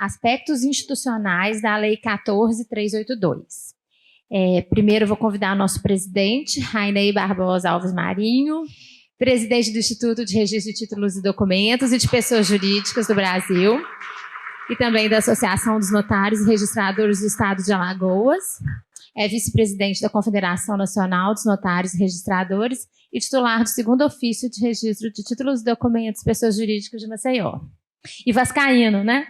aspectos institucionais da Lei 14.382. Primeiro, eu vou convidar nosso presidente, Rainey Barbosa Alves Marinho, presidente do Instituto de Registro de Títulos e Documentos e de Pessoas Jurídicas do Brasil, e também da Associação dos Notários e Registradores do Estado de Alagoas, vice-presidente da Confederação Nacional dos Notários e Registradores e titular do segundo ofício de registro de títulos e documentos de pessoas jurídicas de Maceió. E vascaíno, né?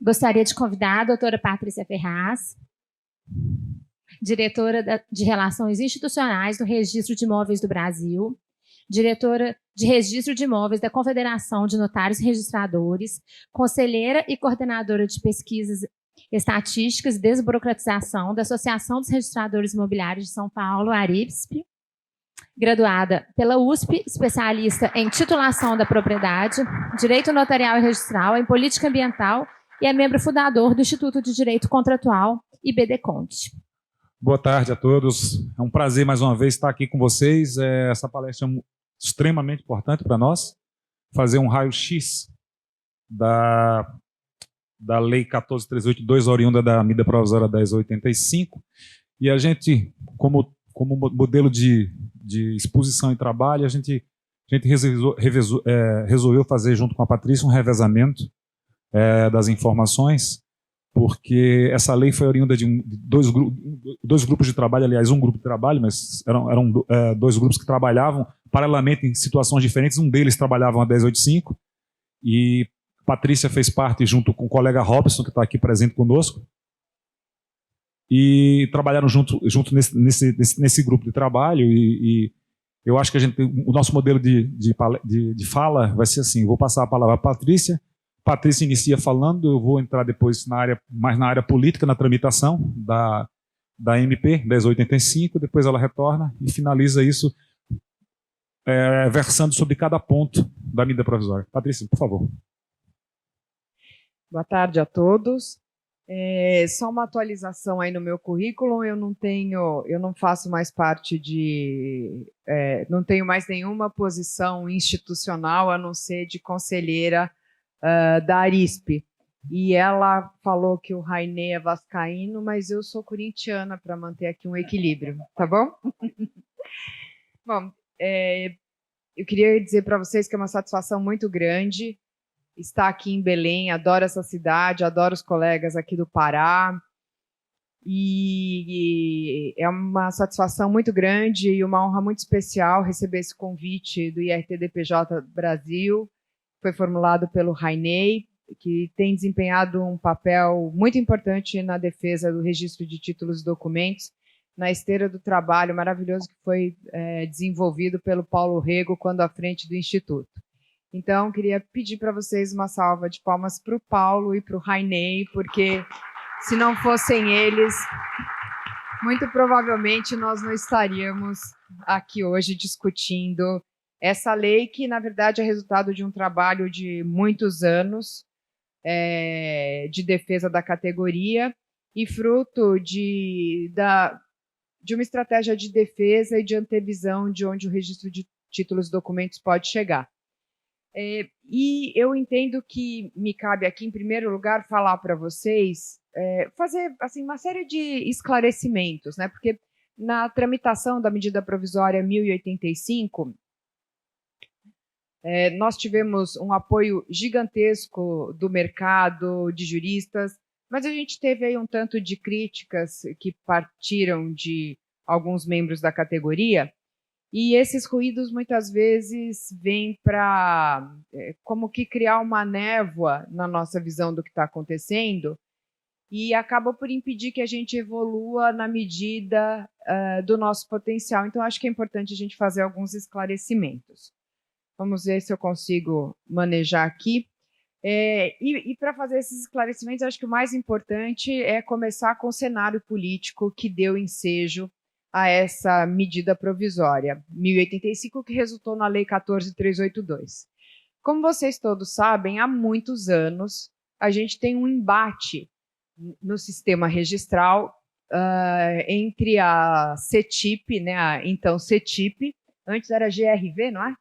Gostaria de convidar a doutora Patrícia Ferraz, diretora de Relações Institucionais do Registro de Imóveis do Brasil, diretora de Registro de Imóveis da Confederação de Notários e Registradores, conselheira e coordenadora de pesquisas estatísticas e desburocratização da Associação dos Registradores Imobiliários de São Paulo, ARIPSP, graduada pela USP, especialista em titulação da propriedade, direito notarial e registral, em política ambiental e é membro fundador do Instituto de Direito Contratual IBD Conte. Boa tarde a todos. É um prazer mais uma vez estar aqui com vocês. Essa palestra é extremamente importante para nós. Fazer um raio-x da Lei 14.382, oriunda da medida provisória 1085. E a gente, como modelo de exposição e trabalho, a gente resolveu fazer junto com a Patrícia um revezamento das informações, porque essa lei foi oriunda de dois grupos de trabalho, aliás, um grupo de trabalho, mas eram dois grupos que trabalhavam paralelamente em situações diferentes. Um deles trabalhava a 1085 e Patrícia fez parte junto com o colega Robson, que está aqui presente conosco, e trabalharam junto nesse grupo de trabalho. E eu acho que o nosso modelo de fala vai ser assim: vou passar a palavra para a Patrícia. Patrícia inicia falando, eu vou entrar depois mais na área política, na tramitação da MP 1085, depois ela retorna e finaliza isso versando sobre cada ponto da medida provisória. Patrícia, por favor. Boa tarde a todos. Só uma atualização aí no meu currículo, eu não faço mais parte não tenho mais nenhuma posição institucional, a não ser de conselheira da ARISP. E ela falou que o Rainey é vascaíno, mas eu sou corintiana, para manter aqui um equilíbrio, tá bom? Bom, eu queria dizer para vocês que é uma satisfação muito grande estar aqui em Belém. Adoro essa cidade, adoro os colegas aqui do Pará, e é uma satisfação muito grande e uma honra muito especial receber esse convite do IRT-DPJ Brasil. Foi formulado pelo Rainey, que tem desempenhado um papel muito importante na defesa do registro de títulos e documentos, na esteira do trabalho maravilhoso que foi desenvolvido pelo Paulo Rego quando à frente do Instituto. Então, queria pedir para vocês uma salva de palmas para o Paulo e para o Rainey, porque se não fossem eles, muito provavelmente nós não estaríamos aqui hoje discutindo essa lei, que, na verdade, é resultado de um trabalho de muitos anos de defesa da categoria e fruto de uma estratégia de defesa e de antevisão de onde o registro de títulos e documentos pode chegar. E eu entendo que me cabe aqui, em primeiro lugar, falar para vocês, fazer assim, uma série de esclarecimentos, né? Porque na tramitação da medida provisória 1085, nós tivemos um apoio gigantesco do mercado, de juristas, mas a gente teve aí um tanto de críticas que partiram de alguns membros da categoria, e esses ruídos muitas vezes vêm para como que criar uma névoa na nossa visão do que está acontecendo e acaba por impedir que a gente evolua na medida do nosso potencial. Então, acho que é importante a gente fazer alguns esclarecimentos. Vamos ver se eu consigo manejar aqui. E para fazer esses esclarecimentos, acho que o mais importante é começar com o cenário político que deu ensejo a essa medida provisória 1085, que resultou na Lei 14.382. Como vocês todos sabem, há muitos anos a gente tem um embate no sistema registral entre a CETIP, né, então CETIP, antes era GRV, não é?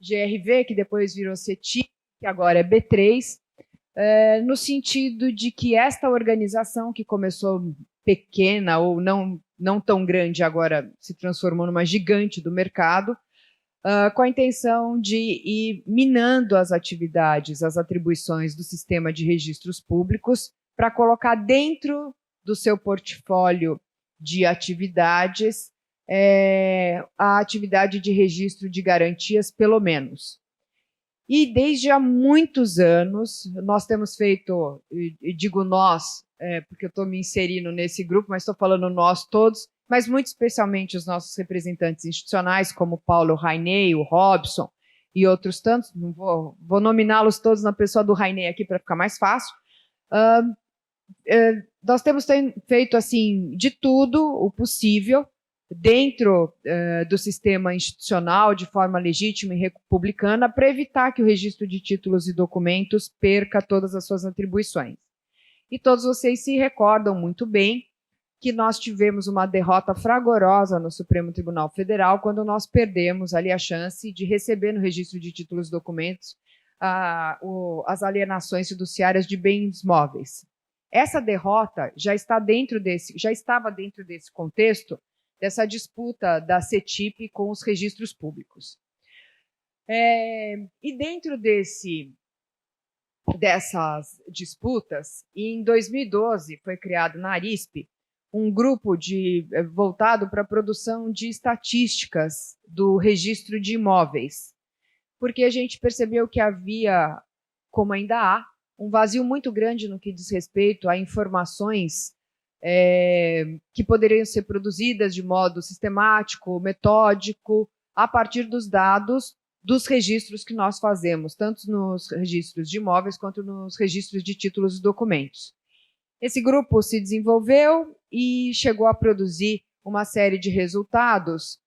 GRV, que depois virou CETIP, que agora é B3, no sentido de que esta organização, que começou pequena ou não tão grande, agora se transformou numa gigante do mercado, com a intenção de ir minando as atividades, as atribuições do sistema de registros públicos, para colocar dentro do seu portfólio de atividades a atividade de registro de garantias, pelo menos. E desde há muitos anos, nós temos feito, e digo nós, porque eu estou me inserindo nesse grupo, mas estou falando nós todos, mas muito especialmente os nossos representantes institucionais, como o Paulo Rainey, o Robson e outros tantos, não vou nominá-los todos na pessoa do Rainey aqui para ficar mais fácil. Nós temos feito assim de tudo o possível dentro do sistema institucional, de forma legítima e republicana, para evitar que o registro de títulos e documentos perca todas as suas atribuições. E todos vocês se recordam muito bem que nós tivemos uma derrota fragorosa no Supremo Tribunal Federal, quando nós perdemos ali a chance de receber no registro de títulos e documentos as alienações fiduciárias de bens móveis. Essa derrota já estava dentro desse contexto, dessa disputa da CETIP com os registros públicos. E dentro dessas disputas, em 2012 foi criado na Arispe um grupo voltado para a produção de estatísticas do registro de imóveis, porque a gente percebeu que havia, como ainda há, um vazio muito grande no que diz respeito a informações que poderiam ser produzidas de modo sistemático, metódico, a partir dos dados dos registros que nós fazemos, tanto nos registros de imóveis quanto nos registros de títulos e documentos. Esse grupo se desenvolveu e chegou a produzir uma série de resultados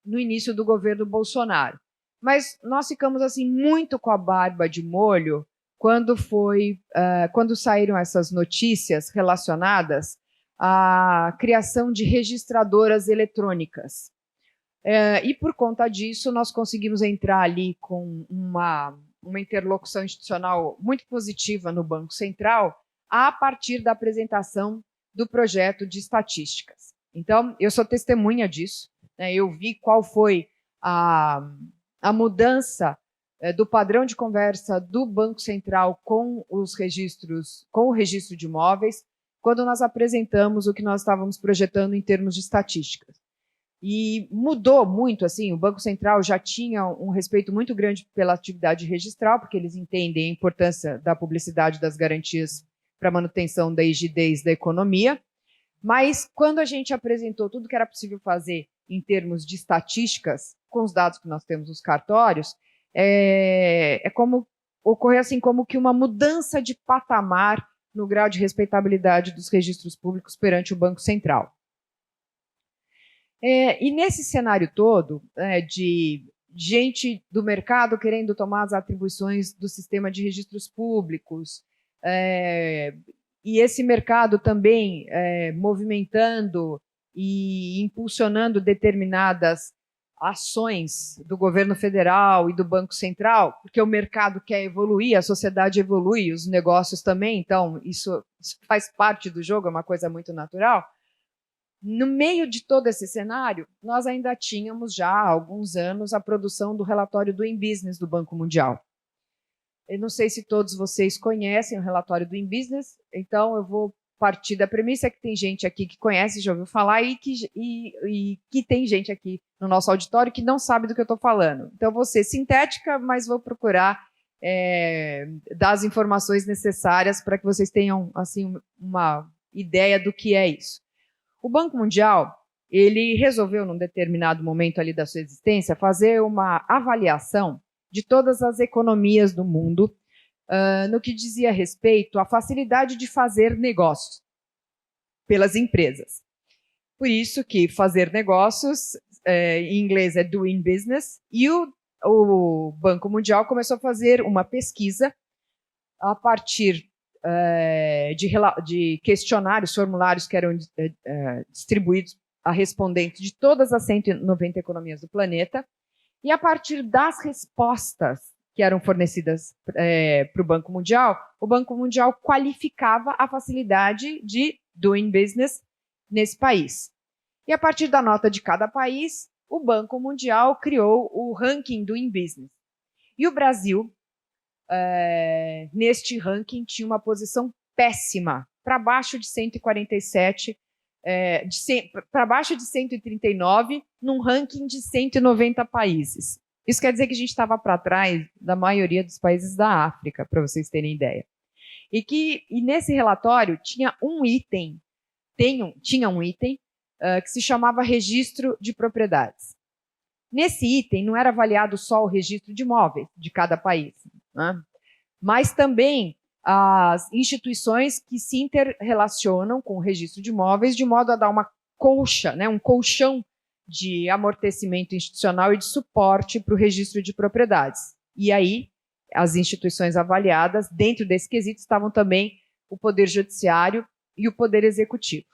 no início do governo Bolsonaro. Mas nós ficamos assim muito com a barba de molho quando saíram essas notícias relacionadas à criação de registradoras eletrônicas. E por conta disso, nós conseguimos entrar ali com uma interlocução institucional muito positiva no Banco Central, a partir da apresentação do projeto de estatísticas. Então, eu sou testemunha disso, né? Eu vi qual foi a mudança do padrão de conversa do Banco Central com o registro de imóveis, quando nós apresentamos o que nós estávamos projetando em termos de estatísticas. E mudou muito, assim, o Banco Central já tinha um respeito muito grande pela atividade registral, porque eles entendem a importância da publicidade das garantias para a manutenção da rigidez da economia, mas quando a gente apresentou tudo que era possível fazer em termos de estatísticas, com os dados que nós temos nos cartórios, ocorreu assim como que uma mudança de patamar no grau de respeitabilidade dos registros públicos perante o Banco Central. E nesse cenário todo, de gente do mercado querendo tomar as atribuições do sistema de registros públicos, e esse mercado também movimentando e impulsionando determinadas ações do governo federal e do Banco Central, porque o mercado quer evoluir, a sociedade evolui, os negócios também, então isso faz parte do jogo, é uma coisa muito natural. No meio de todo esse cenário, nós ainda tínhamos já há alguns anos a produção do relatório do InBusiness do Banco Mundial. Eu não sei se todos vocês conhecem o relatório do InBusiness, então eu vou partir da premissa que tem gente aqui que conhece, já ouviu falar, e que tem gente aqui no nosso auditório que não sabe do que eu estou falando. Então, eu vou ser sintética, mas vou procurar dar as informações necessárias para que vocês tenham assim, uma ideia do que é isso. O Banco Mundial, ele resolveu, num determinado momento ali da sua existência, fazer uma avaliação de todas as economias do mundo, no que dizia respeito à facilidade de fazer negócios pelas empresas. Por isso que fazer negócios, em inglês é doing business, e o Banco Mundial começou a fazer uma pesquisa a partir de questionários, formulários que eram distribuídos a respondentes de todas as 190 economias do planeta, e a partir das respostas que eram fornecidas para o Banco Mundial qualificava a facilidade de doing business nesse país. E a partir da nota de cada país, o Banco Mundial criou o ranking Doing Business. E o Brasil, neste ranking, tinha uma posição péssima, para baixo de 147, para baixo de 139, num ranking de 190 países. Isso quer dizer que a gente estava para trás da maioria dos países da África, para vocês terem ideia. E nesse relatório tinha um item, que se chamava registro de propriedades. Nesse item não era avaliado só o registro de imóveis de cada país, né? Mas também as instituições que se interrelacionam com o registro de imóveis, de modo a dar uma colcha, né, um colchão de amortecimento institucional e de suporte para o registro de propriedades. E aí, as instituições avaliadas, dentro desse quesito, estavam também o Poder Judiciário e o Poder Executivo.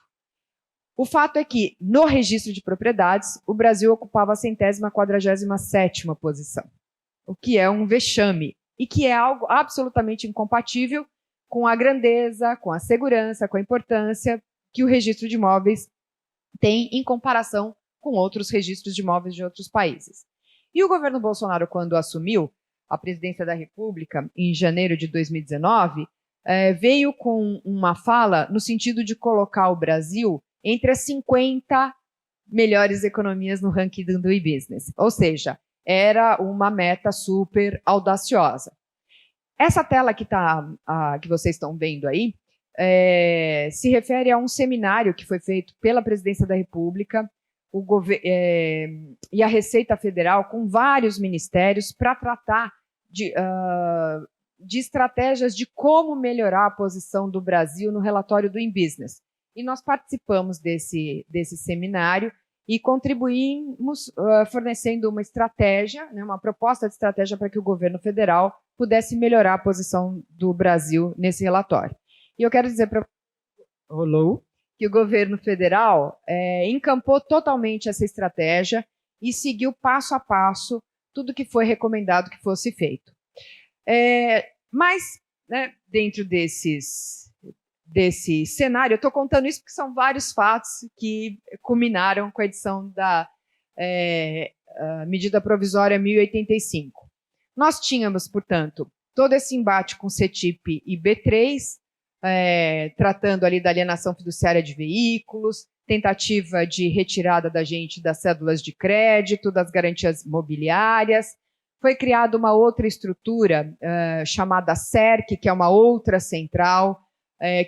O fato é que, no registro de propriedades, o Brasil ocupava a 147ª posição, o que é um vexame, e que é algo absolutamente incompatível com a grandeza, com a segurança, com a importância que o registro de imóveis tem em comparação com outros registros de imóveis de outros países. E o governo Bolsonaro, quando assumiu a presidência da República, em janeiro de 2019, veio com uma fala no sentido de colocar o Brasil entre as 50 melhores economias no ranking do Doing Business. Ou seja, era uma meta super audaciosa. Essa tela que vocês estão vendo aí se refere a um seminário que foi feito pela Presidência da República e a Receita Federal com vários ministérios para tratar de estratégias de como melhorar a posição do Brasil no relatório do Doing Business. E nós participamos desse seminário e contribuímos fornecendo uma estratégia, né, uma proposta de estratégia para que o governo federal pudesse melhorar a posição do Brasil nesse relatório. E eu quero dizer para que o governo federal encampou totalmente essa estratégia e seguiu passo a passo tudo que foi recomendado que fosse feito. Mas, né, dentro desse cenário, eu estou contando isso porque são vários fatos que culminaram com a edição da medida provisória 1085. Nós tínhamos, portanto, todo esse embate com CETIP e B3, tratando ali da alienação fiduciária de veículos, tentativa de retirada da gente das cédulas de crédito, das garantias mobiliárias. Foi criada uma outra estrutura chamada CERC, que é uma outra central,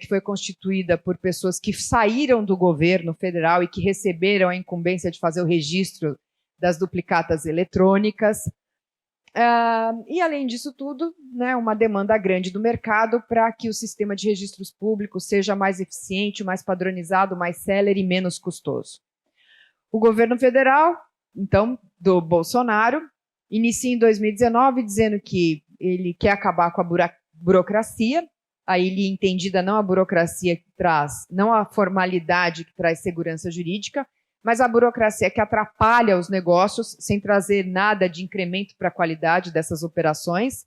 que foi constituída por pessoas que saíram do governo federal e que receberam a incumbência de fazer o registro das duplicatas eletrônicas. E, além disso tudo, né, uma demanda grande do mercado para que o sistema de registros públicos seja mais eficiente, mais padronizado, mais célere e menos custoso. O governo federal, então, do Bolsonaro, inicia em 2019 dizendo que ele quer acabar com a burocracia, aí ele entendida não a burocracia que traz, não a formalidade que traz segurança jurídica, mas a burocracia que atrapalha os negócios sem trazer nada de incremento para a qualidade dessas operações.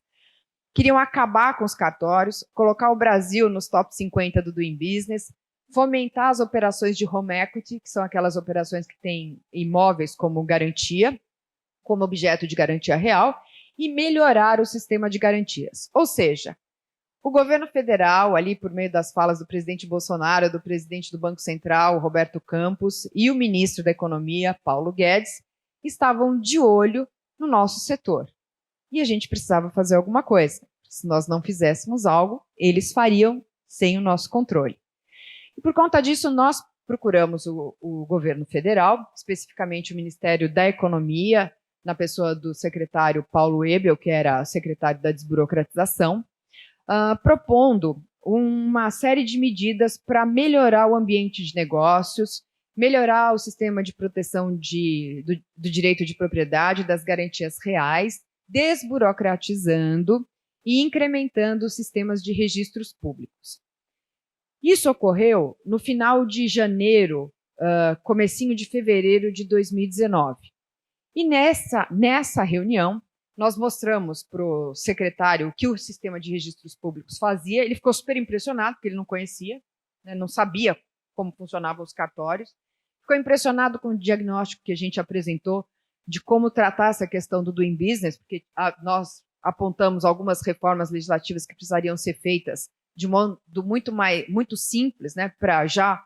Queriam acabar com os cartórios, colocar o Brasil nos top 50 do Doing Business, fomentar as operações de home equity, que são aquelas operações que têm imóveis como garantia, como objeto de garantia real, e melhorar o sistema de garantias. Ou seja, o governo federal, ali por meio das falas do presidente Bolsonaro, do presidente do Banco Central, Roberto Campos, e o ministro da Economia, Paulo Guedes, estavam de olho no nosso setor. E a gente precisava fazer alguma coisa. Se nós não fizéssemos algo, eles fariam sem o nosso controle. E por conta disso, nós procuramos o governo federal, especificamente o Ministério da Economia, na pessoa do secretário Paulo Ebel, que era secretário da Desburocratização, propondo uma série de medidas para melhorar o ambiente de negócios, melhorar o sistema de proteção do direito de propriedade, das garantias reais, desburocratizando e incrementando os sistemas de registros públicos. Isso ocorreu no final de janeiro, comecinho de fevereiro de 2019. E nessa reunião, nós mostramos para o secretário o que o sistema de registros públicos fazia. Ele ficou super impressionado, porque ele não conhecia, né, não sabia como funcionavam os cartórios. Ficou impressionado com o diagnóstico que a gente apresentou de como tratar essa questão do doing business, porque nós apontamos algumas reformas legislativas que precisariam ser feitas de modo muito simples, né, para já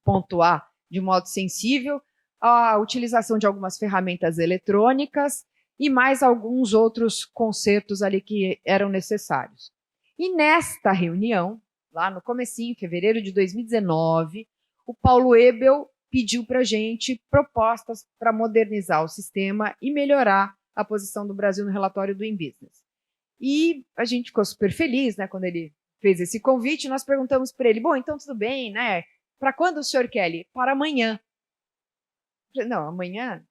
pontuar de modo sensível, a utilização de algumas ferramentas eletrônicas e mais alguns outros concertos ali que eram necessários. E nesta reunião, lá no comecinho, em fevereiro de 2019, o Paulo Ebel pediu para a gente propostas para modernizar o sistema e melhorar a posição do Brasil no relatório do Doing Business. E a gente ficou super feliz, né, quando ele fez esse convite. Nós perguntamos para ele, bom, então tudo bem, né? Para quando o senhor quer ir? Para amanhã. Não, amanhã?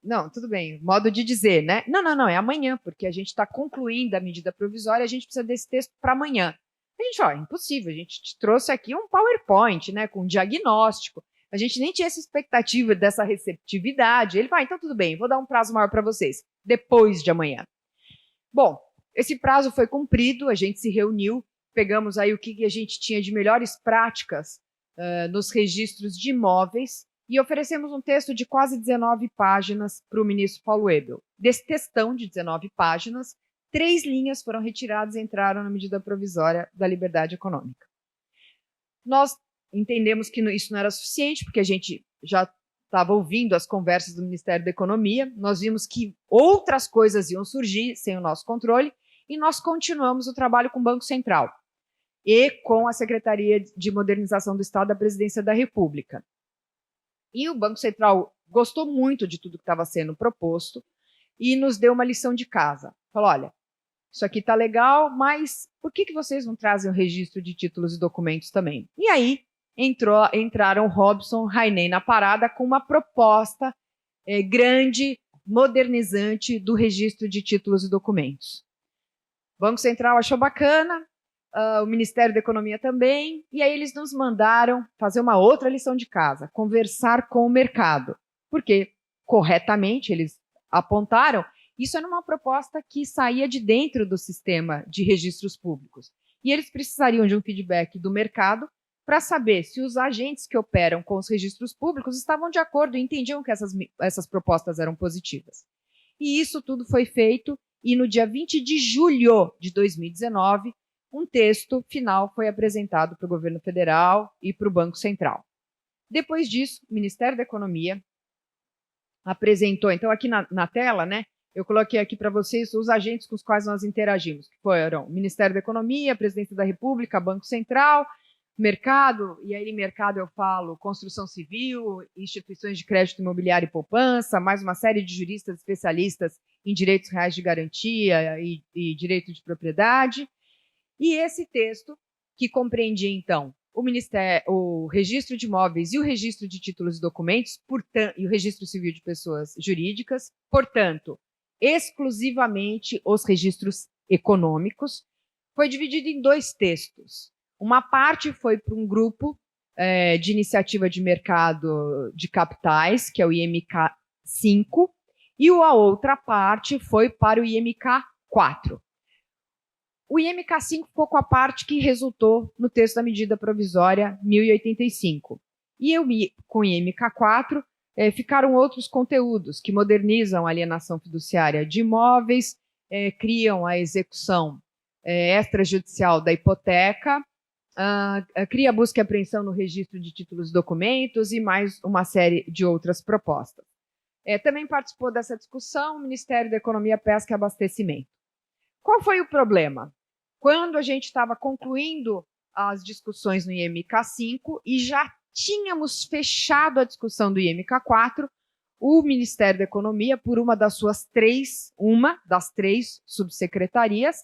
Não, tudo bem, modo de dizer, né? Não, é amanhã, porque a gente está concluindo a medida provisória, a gente precisa desse texto para amanhã. A gente falou, impossível, a gente te trouxe aqui um PowerPoint, né, com um diagnóstico. A gente nem tinha essa expectativa dessa receptividade. Ele falou, então tudo bem, vou dar um prazo maior para vocês, depois de amanhã. Bom, esse prazo foi cumprido, a gente se reuniu, pegamos aí o que a gente tinha de melhores práticas nos registros de imóveis e oferecemos um texto de quase 19 páginas para o ministro Paulo Ebel. Desse textão de 19 páginas, 3 linhas foram retiradas e entraram na medida provisória da liberdade econômica. Nós entendemos que isso não era suficiente, porque a gente já estava ouvindo as conversas do Ministério da Economia, nós vimos que outras coisas iam surgir sem o nosso controle, e nós continuamos o trabalho com o Banco Central e com a Secretaria de Modernização do Estado da Presidência da República. E o Banco Central gostou muito de tudo que estava sendo proposto e nos deu uma lição de casa. Falou, olha, isso aqui está legal, mas por que vocês não trazem o registro de títulos e documentos também? E aí entraram Robson, Rainey na parada com uma proposta grande, modernizante do registro de títulos e documentos. O Banco Central achou bacana, o Ministério da Economia também, e aí eles nos mandaram fazer uma outra lição de casa, conversar com o mercado, porque, corretamente, eles apontaram, isso era uma proposta que saía de dentro do sistema de registros públicos, e eles precisariam de um feedback do mercado para saber se os agentes que operam com os registros públicos estavam de acordo e entendiam que essas propostas eram positivas. E isso tudo foi feito, e no dia 20 de julho de 2019, um texto final foi apresentado para o governo federal e para o Banco Central. Depois disso, o Ministério da Economia apresentou, então aqui na tela, né, eu coloquei aqui para vocês os agentes com os quais nós interagimos, que foram o Ministério da Economia, a Presidência da República, Banco Central, mercado, e aí em mercado eu falo construção civil, instituições de crédito imobiliário e poupança, mais uma série de juristas especialistas em direitos reais de garantia e direito de propriedade. E esse texto, que compreendia, então, o registro de imóveis e o registro de títulos e documentos, e o registro civil de pessoas jurídicas, portanto, exclusivamente os registros econômicos, foi dividido em 2 textos. Uma parte foi para um grupo de iniciativa de mercado de capitais, que é o IMK5, e a outra parte foi para o IMK4. O IMK5 ficou com a parte que resultou no texto da medida provisória 1085. E com o IMK4 ficaram outros conteúdos que modernizam a alienação fiduciária de imóveis, criam a execução extrajudicial da hipoteca, cria a busca e apreensão no registro de títulos e documentos e mais uma série de outras propostas. Também participou dessa discussão o Ministério da Economia, Pesca e Abastecimento. Qual foi o problema? Quando a gente estava concluindo as discussões no IMK5 e já tínhamos fechado a discussão do IMK4, o Ministério da Economia, por uma das 3 subsecretarias,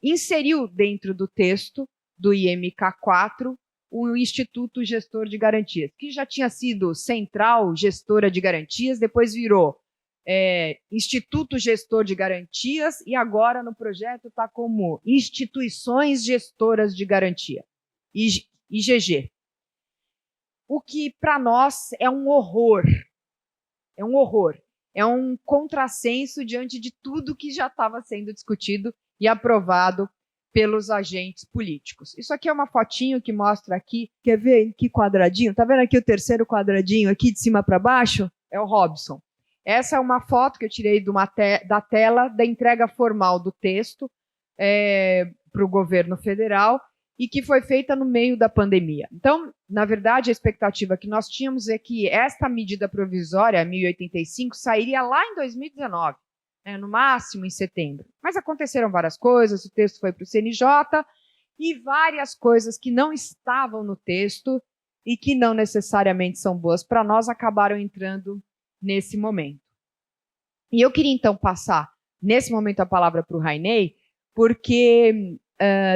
inseriu dentro do texto do IMK4 o Instituto Gestor de Garantias, que já tinha sido Central Gestora de Garantias, depois virou Instituto Gestor de Garantias e agora no projeto está como Instituições Gestoras de Garantia, IGG. O que para nós é um horror. É um horror. é um contrassenso diante de tudo que já estava sendo discutido e aprovado pelos agentes políticos. Isso aqui é uma fotinho que mostra aqui, quer ver que quadradinho? Tá vendo aqui o terceiro quadradinho aqui de cima para baixo? É o Robson. Essa é uma foto que eu tirei da tela da entrega formal do texto para o governo federal e que foi feita no meio da pandemia. Então, na verdade, a expectativa que nós tínhamos é que esta medida provisória, 1085, sairia lá em 2019, no máximo em setembro. Mas aconteceram várias coisas, o texto foi para o CNJ e várias coisas que não estavam no texto e que não necessariamente são boas para nós acabaram entrando nesse momento. E eu queria, então, passar, nesse momento, a palavra para o Rainey, porque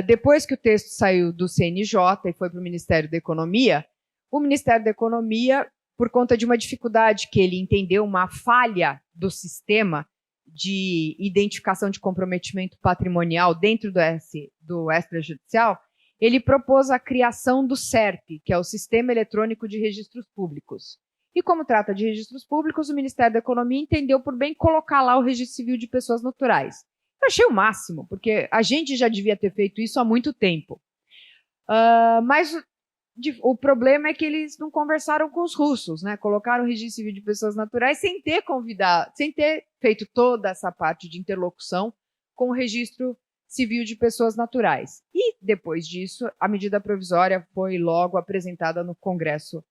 depois que o texto saiu do CNJ e foi para o Ministério da Economia, o Ministério da Economia, por conta de uma dificuldade que ele entendeu, uma falha do sistema de identificação de comprometimento patrimonial dentro do extrajudicial, ele propôs a criação do SERP, que é o Sistema Eletrônico de Registros Públicos. E como trata de registros públicos, o Ministério da Economia entendeu por bem colocar lá o registro civil de pessoas naturais. Eu achei o máximo, porque a gente já devia ter feito isso há muito tempo. Mas o problema é que eles não conversaram com os russos, né? Colocaram o registro civil de pessoas naturais sem ter feito toda essa parte de interlocução com o registro civil de pessoas naturais. E, depois disso, a medida provisória foi logo apresentada no Congresso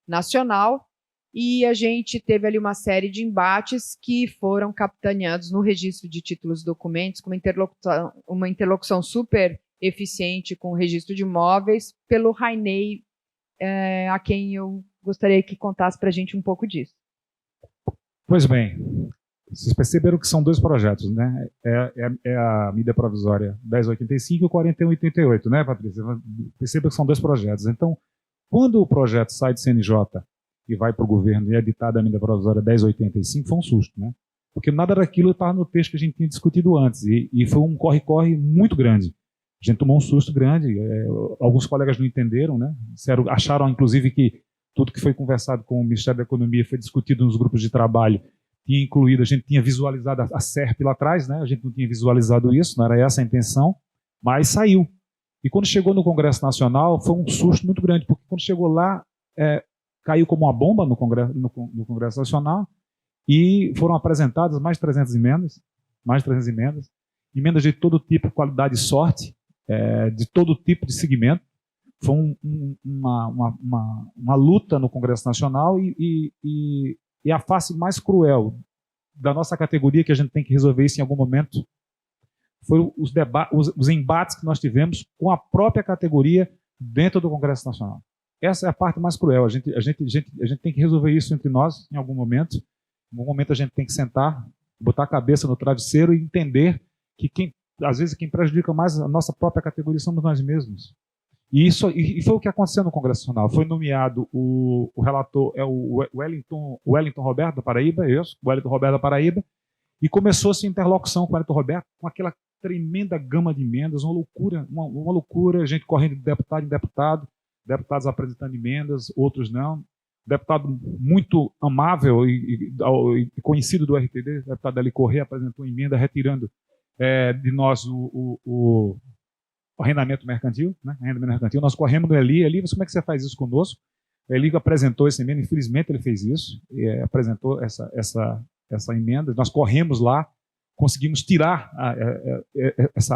Nacional, e a gente teve ali uma série de embates que foram capitaneados no registro de títulos e documentos, com uma interlocução super eficiente com o registro de imóveis, pelo Rainey, a quem eu gostaria que contasse para a gente um pouco disso. Pois bem, vocês perceberam que são dois projetos, né? É a medida provisória 1085 e 4188, né, Patrícia? Perceba que são dois projetos. Então, quando o projeto sai do CNJ e vai para o governo e é editada a medida provisória 1085, foi um susto, né? Porque nada daquilo estava no texto que a gente tinha discutido antes, e foi um corre-corre muito grande. A gente tomou um susto grande, alguns colegas não entenderam, né? Acharam, inclusive, que tudo que foi conversado com o Ministério da Economia foi discutido nos grupos de trabalho, tinha incluído, a gente tinha visualizado a SERP lá atrás, né? A gente não tinha visualizado isso, não era essa a intenção, mas saiu. E quando chegou no Congresso Nacional, foi um susto muito grande, porque quando chegou lá, caiu como uma bomba no Congresso Nacional e foram apresentadas mais de 300 emendas, emendas de todo tipo, qualidade e sorte, de todo tipo de segmento. Foi uma luta no Congresso Nacional e a face mais cruel da nossa categoria, que a gente tem que resolver isso em algum momento, foram os embates que nós tivemos com a própria categoria dentro do Congresso Nacional. Essa é a parte mais cruel. A gente tem que resolver isso entre nós em algum momento. Em algum momento a gente tem que sentar, botar a cabeça no travesseiro e entender que às vezes quem prejudica mais a nossa própria categoria somos nós mesmos. E foi o que aconteceu no Congresso Nacional. Foi nomeado o relator, o Wellington Roberto da Paraíba, e começou-se a interlocução com o Wellington Roberto, com aquela tremenda gama de emendas, uma loucura, gente correndo de deputado em deputado, deputados apresentando emendas, outros não. Deputado muito amável e conhecido do RTD, deputado Dali Corrêa, apresentou emenda retirando de nós o arrendamento mercantil, né? Arrendamento mercantil. Nós corremos no Eli, como é que você faz isso conosco? O Eli apresentou essa emenda, infelizmente ele fez isso, apresentou essa emenda, nós corremos lá, conseguimos tirar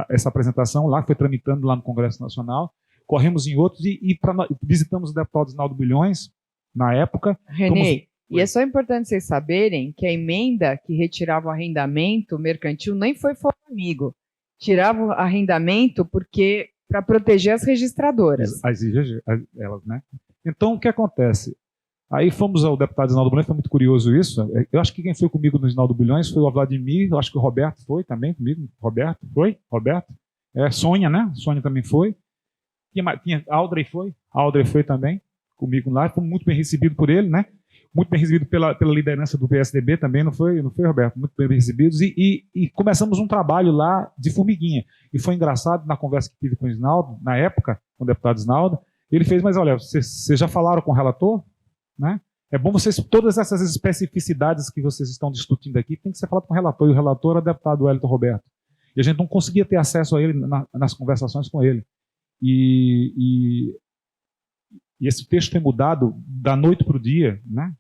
essa apresentação lá, foi tramitando lá no Congresso Nacional, corremos em outros e visitamos o deputado Isnaldo Bulhões, na época. René, e é só importante vocês saberem que a emenda que retirava o arrendamento mercantil nem foi amigo. Tirava o arrendamento porque para proteger as registradoras. Elas, né? Então, o que acontece? Aí fomos ao deputado Isnaldo Bulhões, foi muito curioso isso. Eu acho que quem foi comigo no Isnaldo Bulhões foi o Vladimir, eu acho que o Roberto foi também comigo. Roberto? Sônia, né? Sônia também foi. Aldrey foi também comigo lá, fomos muito bem recebido por ele, né? Muito bem recebido pela liderança do PSDB também, não foi, Roberto? Muito bem recebidos e começamos um trabalho lá de formiguinha. E foi engraçado, na conversa que tive com o Isnaldo, na época, com o deputado Isnaldo, ele fez, mas olha, vocês já falaram com o relator? Né? É bom vocês, todas essas especificidades que vocês estão discutindo aqui, tem que ser falado com o relator, e o relator era o deputado Wellington Roberto. E a gente não conseguia ter acesso a ele nas conversações com ele. E esse texto foi mudado da noite para o dia, né?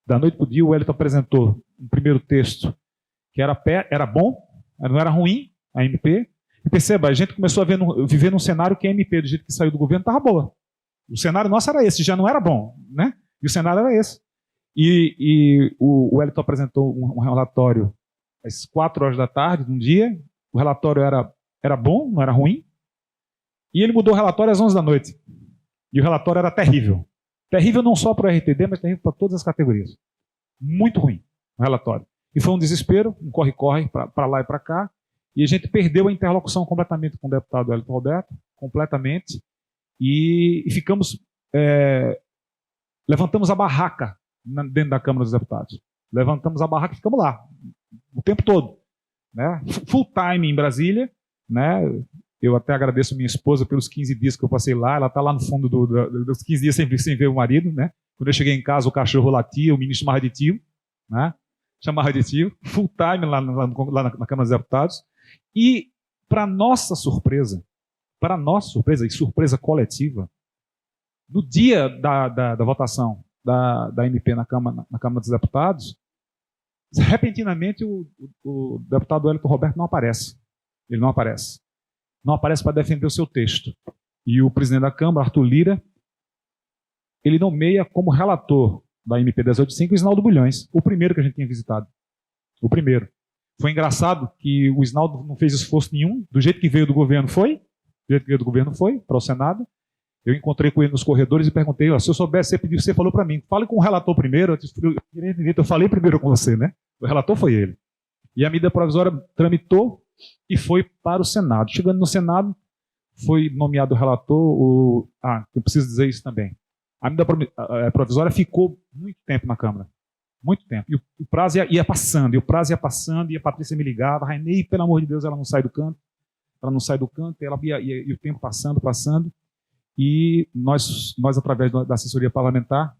Da noite para o dia, o Wellington apresentou um primeiro texto que era bom, não era ruim, a MP. E perceba, a gente começou a viver num cenário que a MP, do jeito que saiu do governo, estava boa. O cenário nosso era esse, já não era bom, né? E o cenário era esse. E o Wellington apresentou um relatório às 4 horas da tarde, de um dia. O relatório era bom, não era ruim. E ele mudou o relatório às 11 da noite. E o relatório era terrível. Terrível não só para o RTD, mas terrível para todas as categorias. Muito ruim o relatório. E foi um desespero, um corre-corre para lá e para cá. E a gente perdeu a interlocução completamente com o deputado Wellington Roberto, completamente. E ficamos... levantamos a barraca dentro da Câmara dos Deputados. Levantamos a barraca e ficamos lá o tempo todo, né? Full time em Brasília, né? Eu até agradeço minha esposa pelos 15 dias que eu passei lá. Ela está lá no fundo dos 15 dias sem ver o marido, né? Quando eu cheguei em casa, o cachorro latia, o menino chamava de tio, né? Chamava de tio. Full time lá na Câmara dos Deputados. E, para nossa surpresa e surpresa coletiva, no dia da votação da MP na Câmara dos Deputados, repentinamente o deputado Wellington Roberto não aparece. Ele não aparece. Não aparece para defender o seu texto. E o presidente da Câmara, Arthur Lira, ele nomeia como relator da MP 1085 o Isnaldo Bulhões, o primeiro que a gente tinha visitado. O primeiro. Foi engraçado que o Isnaldo não fez esforço nenhum, do jeito que veio do governo foi para o Senado. Eu encontrei com ele nos corredores e perguntei, se eu soubesse, você falou para mim, fale com o relator primeiro. Eu falei primeiro com você, né? O relator foi ele. E a medida provisória tramitou e foi para o Senado. Chegando no Senado, foi nomeado o relator. Eu preciso dizer isso também. A medida provisória ficou muito tempo na Câmara. Muito tempo. E o prazo ia passando, e a Patrícia me ligava, Rainei, pelo amor de Deus, ela não sai do canto. E o tempo passando. E nós através da assessoria parlamentar,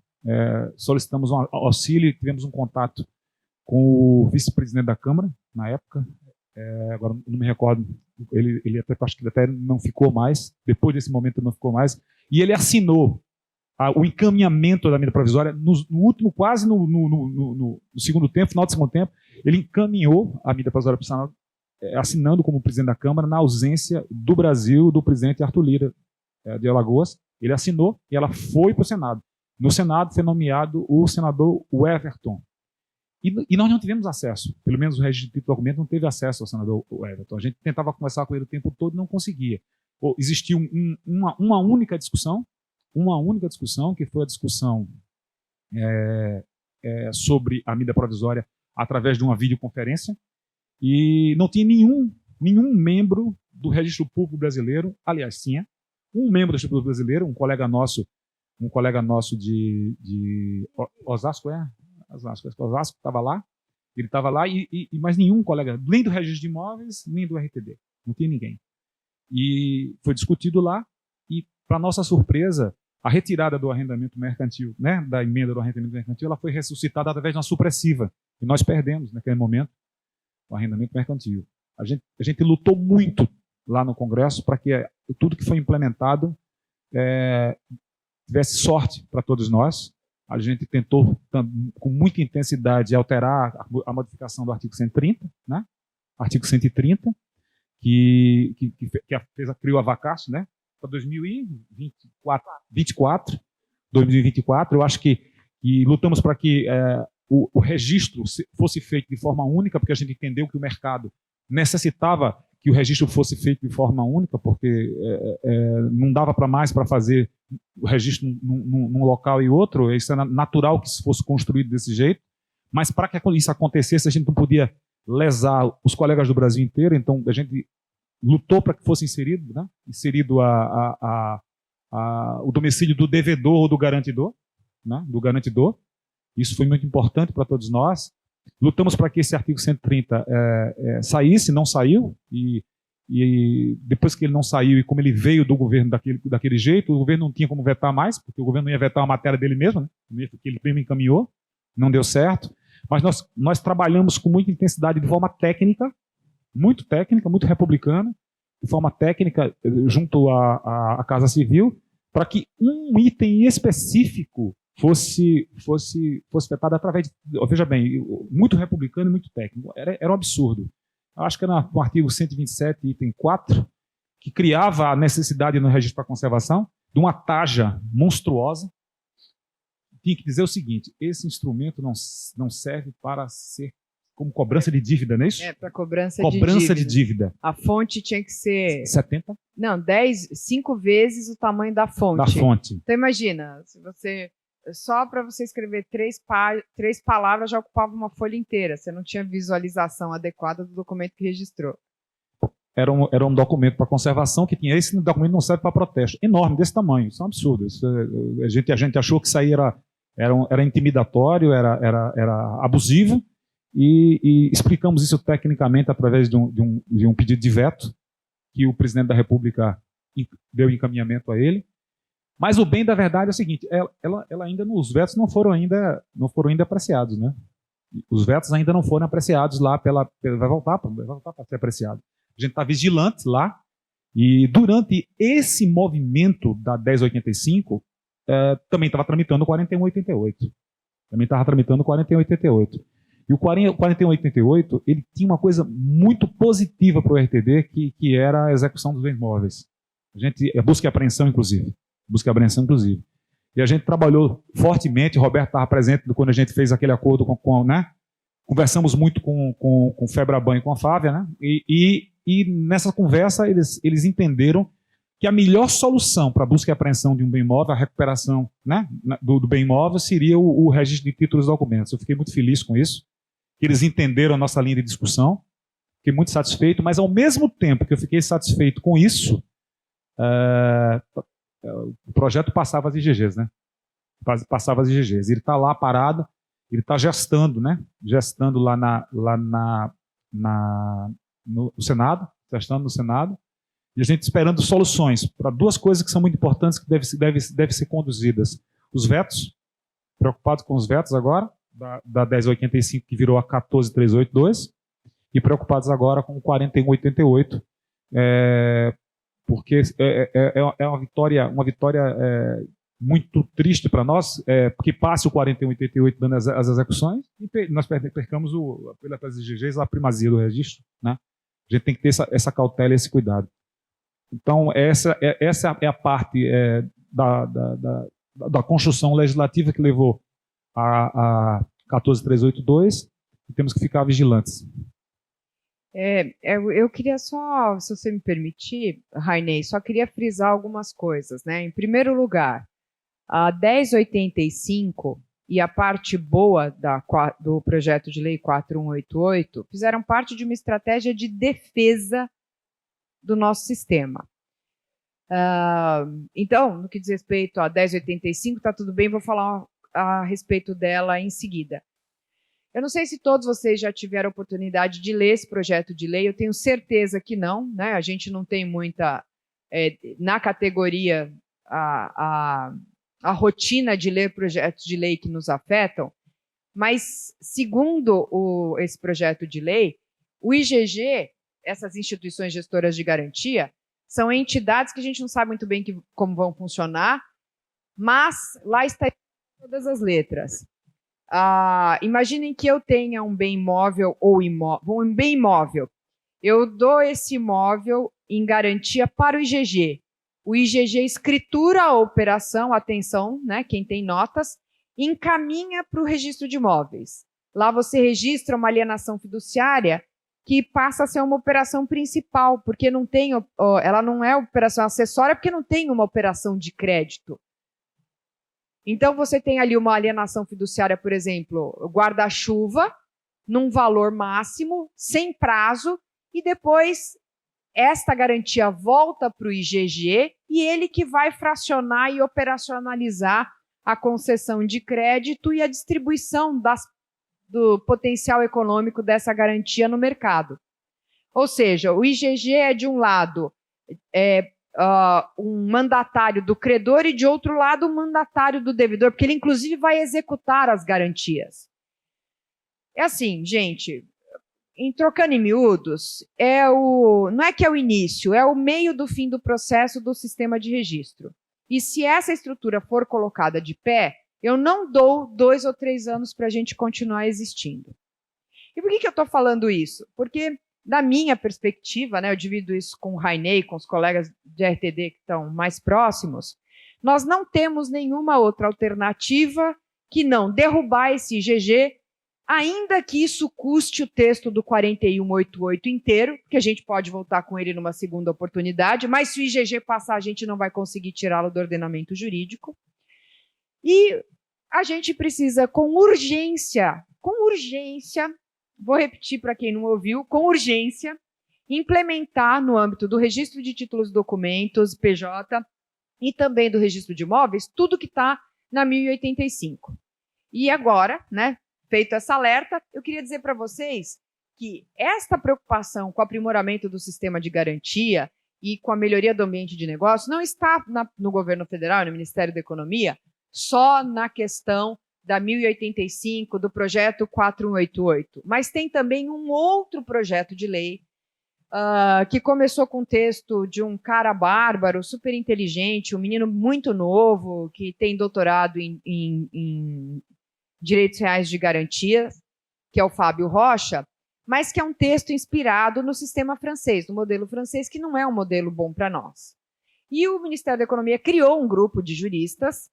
solicitamos um auxílio e tivemos um contato com o vice-presidente da Câmara, na época. Agora não me recordo, acho que ele até não ficou mais, depois desse momento não ficou mais, e ele assinou o encaminhamento da medida provisória no último, quase no segundo tempo, final do segundo tempo, ele encaminhou a medida provisória para o Senado, assinando como presidente da Câmara, na ausência do Brasil, do presidente Arthur Lira, de Alagoas. Ele assinou e ela foi para o Senado. No Senado foi nomeado o senador Everton. E nós não tivemos acesso, pelo menos o registro de documento não teve acesso ao senador Everton. A gente tentava conversar com ele o tempo todo e não conseguia. Existiu uma única discussão, que foi a discussão sobre a medida provisória através de uma videoconferência, e não tinha nenhum membro do Registro Público Brasileiro. Aliás, tinha um membro do Registro Público Brasileiro, um colega nosso de Osasco, Osasco estava lá, ele estava lá, mas nenhum colega, nem do Registro de Imóveis, nem do RTD, não tinha ninguém. E foi discutido lá, e, para nossa surpresa, a retirada do arrendamento mercantil, né, da emenda do arrendamento mercantil, ela foi ressuscitada através de uma supressiva, e nós perdemos, naquele momento, o arrendamento mercantil. A gente lutou muito lá no Congresso para que tudo que foi implementado tivesse sorte para todos nós. A gente tentou, com muita intensidade, alterar a modificação do artigo 130, né? Artigo 130, que criou a vacácio, né? Para 2024. Eu acho que lutamos para que o registro fosse feito de forma única, porque a gente entendeu que o mercado necessitava que o registro fosse feito de forma única, porque não dava para fazer o registro num local e outro. Isso era natural que isso fosse construído desse jeito, mas para que isso acontecesse, a gente não podia lesar os colegas do Brasil inteiro, então a gente lutou para que fosse inserido o domicílio do devedor ou do garantidor, né? Do garantidor. Isso foi muito importante para todos nós. Lutamos para que esse artigo 130 saísse, não saiu, e E depois que ele não saiu e como ele veio do governo daquele jeito, o governo não tinha como vetar mais, porque o governo não ia vetar a matéria dele mesmo, né? Que ele mesmo encaminhou, não deu certo. Mas nós trabalhamos com muita intensidade de forma técnica, muito republicana, de forma técnica, junto à Casa Civil, para que um item específico fosse vetado através de... Veja bem, muito republicano e muito técnico. Era um absurdo. Acho que era no artigo 127, item 4, que criava a necessidade no registro para conservação de uma taxa monstruosa. Tinha que dizer o seguinte: esse instrumento não serve para ser como cobrança de dívida, não é isso? Para cobrança de dívida. A fonte tinha que ser... 70? Não, 5 vezes o tamanho da fonte. Da fonte. Então imagina, se você... Só para você escrever 3 palavras já ocupava uma folha inteira. Você não tinha visualização adequada do documento que registrou. Era um documento para conservação que tinha. Esse documento não serve para protesto. Enorme, desse tamanho. Isso é um absurdo. A gente achou que isso aí era intimidatório, era abusivo, e explicamos isso tecnicamente através de um pedido de veto que o presidente da República deu encaminhamento a ele. Mas o bem da verdade é o seguinte: ela ainda, os vetos não foram ainda apreciados, né? Os vetos ainda não foram apreciados lá vai voltar para ser apreciado. A gente está vigilante lá, e durante esse movimento da 1085 também estava tramitando o 4188. E o 4188 ele tinha uma coisa muito positiva para o RTD, que era a execução dos bens móveis. Busca e apreensão, inclusive. E a gente trabalhou fortemente. O Roberto estava presente quando a gente fez aquele acordo né? Conversamos muito com o Febraban e com a Fávia, né? E nessa conversa eles entenderam que a melhor solução para a busca e apreensão de um bem imóvel, a recuperação, né, do bem imóvel, seria o registro de títulos e documentos. Eu fiquei muito feliz com isso, que eles entenderam a nossa linha de discussão. Fiquei muito satisfeito, mas ao mesmo tempo que eu fiquei satisfeito com isso, o projeto passava as IGGs, né? Passava as IGGs. Ele está lá parado, ele está gestando, né? Gestando lá no Senado, gestando no Senado, e a gente esperando soluções para 2 coisas que são muito importantes, que devem ser conduzidas. Os vetos, preocupados com os vetos agora, da 1085 que virou a 14382, e preocupados agora com o 4188, porque é uma vitória muito triste para nós, porque passe o 4188 dando as execuções, e nós percamos pelas IGGs a primazia do registro, né? A gente tem que ter essa cautela e esse cuidado. Então, essa é a parte da construção legislativa que levou a 14382, e temos que ficar vigilantes. Eu queria só, se você me permitir, Rainey, só queria frisar algumas coisas, né? Em primeiro lugar, a 1085 e a parte boa do projeto de lei 4188 fizeram parte de uma estratégia de defesa do nosso sistema. Então, no que diz respeito a 1085, está tudo bem, vou falar a respeito dela em seguida. Eu não sei se todos vocês já tiveram a oportunidade de ler esse projeto de lei, eu tenho certeza que não, né? A gente não tem muita, na categoria, a rotina de ler projetos de lei que nos afetam, mas, segundo esse projeto de lei, o IGG, essas instituições gestoras de garantia, são entidades que a gente não sabe muito bem como vão funcionar, mas lá está todas as letras. Imaginem que eu tenha um bem imóvel um bem imóvel. Eu dou esse imóvel em garantia para o IGG. O IGG escritura a operação, atenção, né, quem tem notas, encaminha para o registro de imóveis. Lá você registra uma alienação fiduciária que passa a ser uma operação principal, porque ela não é operação acessória, porque não tem uma operação de crédito. Então, você tem ali uma alienação fiduciária, por exemplo, guarda-chuva, num valor máximo, sem prazo, e depois esta garantia volta para o IGG e ele que vai fracionar e operacionalizar a concessão de crédito e a distribuição do potencial econômico dessa garantia no mercado. Ou seja, o IGG é, de um lado, um mandatário do credor e, de outro lado, um mandatário do devedor, porque ele, inclusive, vai executar as garantias. É assim, gente, trocando em miúdos, não é que é o início, é o meio do fim do processo do sistema de registro. E se essa estrutura for colocada de pé, eu não dou 2 ou 3 anos para a gente continuar existindo. E por que eu estou falando isso? Porque, da minha perspectiva, né, eu divido isso com o Rainey, com os colegas de RTD que estão mais próximos, nós não temos nenhuma outra alternativa que não derrubar esse IGG, ainda que isso custe o texto do 4188 inteiro, que a gente pode voltar com ele numa segunda oportunidade, mas se o IGG passar, a gente não vai conseguir tirá-lo do ordenamento jurídico. E a gente precisa, com urgência, vou repetir para quem não ouviu, com urgência, implementar no âmbito do registro de títulos e documentos, PJ, e também do registro de imóveis, tudo que está na 1085. E agora, né, feito essa alerta, eu queria dizer para vocês que esta preocupação com o aprimoramento do sistema de garantia e com a melhoria do ambiente de negócio não está no governo federal, no Ministério da Economia, só na questão da 1085, do projeto 4188, mas tem também um outro projeto de lei que começou com o texto de um cara bárbaro, super inteligente, um menino muito novo, que tem doutorado em Direitos Reais de Garantia, que é o Fábio Rocha, mas que é um texto inspirado no sistema francês, no modelo francês, que não é um modelo bom para nós. E o Ministério da Economia criou um grupo de juristas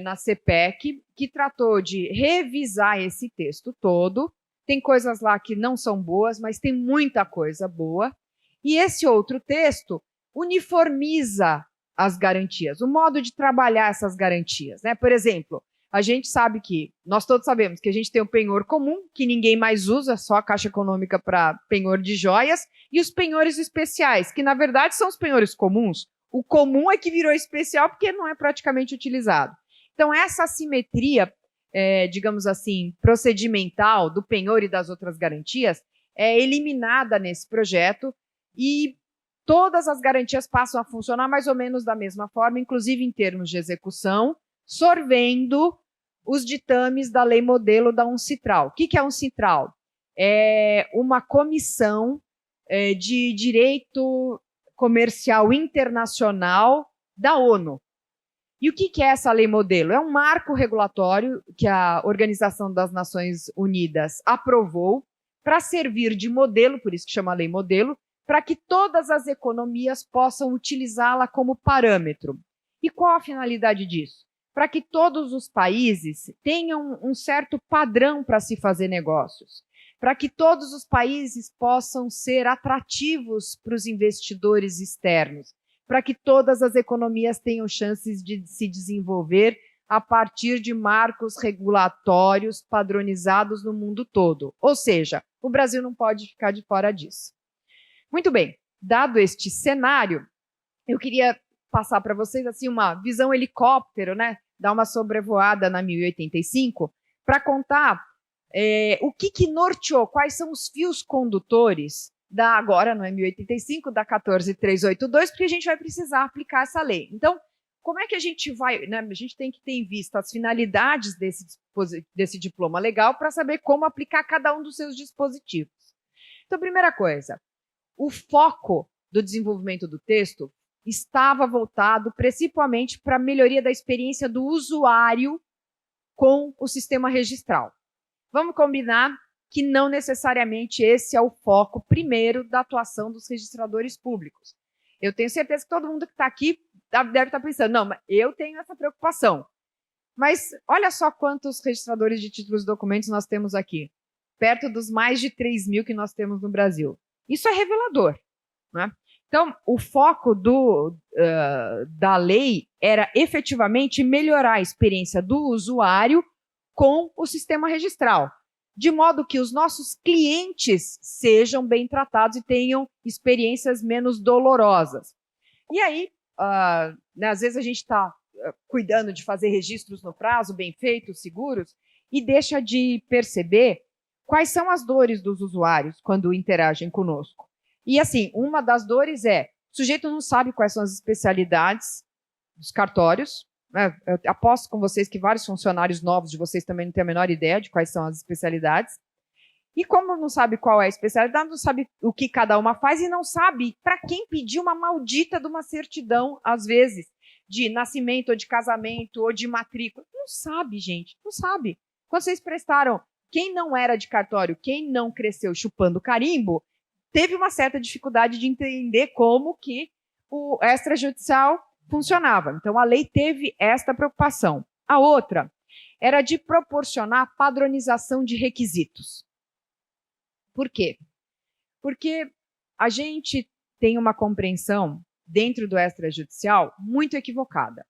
na CPEC, que tratou de revisar esse texto todo. Tem coisas lá que não são boas, mas tem muita coisa boa. E esse outro texto uniformiza as garantias, o modo de trabalhar essas garantias, né? Por exemplo, a gente sabe que, nós todos sabemos que a gente tem o penhor comum, que ninguém mais usa, só a Caixa Econômica para penhor de joias, e os penhores especiais, que na verdade são os penhores comuns. O comum é que virou especial porque não é praticamente utilizado. Então, essa assimetria, digamos assim, procedimental do penhor e das outras garantias é eliminada nesse projeto e todas as garantias passam a funcionar mais ou menos da mesma forma, inclusive em termos de execução, sorvendo os ditames da lei modelo da UNCITRAL. O que é a UNCITRAL? É uma comissão de direito comercial internacional da ONU. E o que é essa lei modelo? É um marco regulatório que a Organização das Nações Unidas aprovou para servir de modelo, por isso que chama lei modelo, para que todas as economias possam utilizá-la como parâmetro. E qual a finalidade disso? Para que todos os países tenham um certo padrão para se fazer negócios, para que todos os países possam ser atrativos para os investidores externos, para que todas as economias tenham chances de se desenvolver a partir de marcos regulatórios padronizados no mundo todo. Ou seja, o Brasil não pode ficar de fora disso. Muito bem, dado este cenário, eu queria passar para vocês assim uma visão helicóptero, né? Dar uma sobrevoada na 1085, para contar o que norteou, quais são os fios condutores da, agora não é 1085, da 14382, porque a gente vai precisar aplicar essa lei. Então, como é que a gente vai, né, a gente tem que ter em vista as finalidades desse diploma legal para saber como aplicar cada um dos seus dispositivos. Então, primeira coisa, o foco do desenvolvimento do texto estava voltado principalmente para a melhoria da experiência do usuário com o sistema registral. Vamos combinar que não necessariamente esse é o foco primeiro da atuação dos registradores públicos. Eu tenho certeza que todo mundo que está aqui deve estar pensando, não, mas eu tenho essa preocupação. Mas olha só quantos registradores de títulos e documentos nós temos aqui, perto dos mais de 3 mil que nós temos no Brasil. Isso é revelador, né? Então, o foco da lei era efetivamente melhorar a experiência do usuário com o sistema registral, de modo que os nossos clientes sejam bem tratados e tenham experiências menos dolorosas. E aí, né, às vezes a gente está cuidando de fazer registros no prazo, bem feitos, seguros, e deixa de perceber quais são as dores dos usuários quando interagem conosco. E, assim, uma das dores o sujeito não sabe quais são as especialidades dos cartórios. Eu aposto com vocês que vários funcionários novos de vocês também não têm a menor ideia de quais são as especialidades. E como não sabe qual é a especialidade, não sabe o que cada uma faz e não sabe para quem pedir uma maldita de uma certidão, às vezes, de nascimento, ou de casamento, ou de matrícula. Não sabe, gente, não sabe. Quando vocês prestaram, quem não era de cartório, quem não cresceu chupando carimbo, teve uma certa dificuldade de entender como que o extrajudicial funcionava. Então, a lei teve esta preocupação. A outra era de proporcionar padronização de requisitos. Por quê? Porque a gente tem uma compreensão dentro do extrajudicial muito equivocada.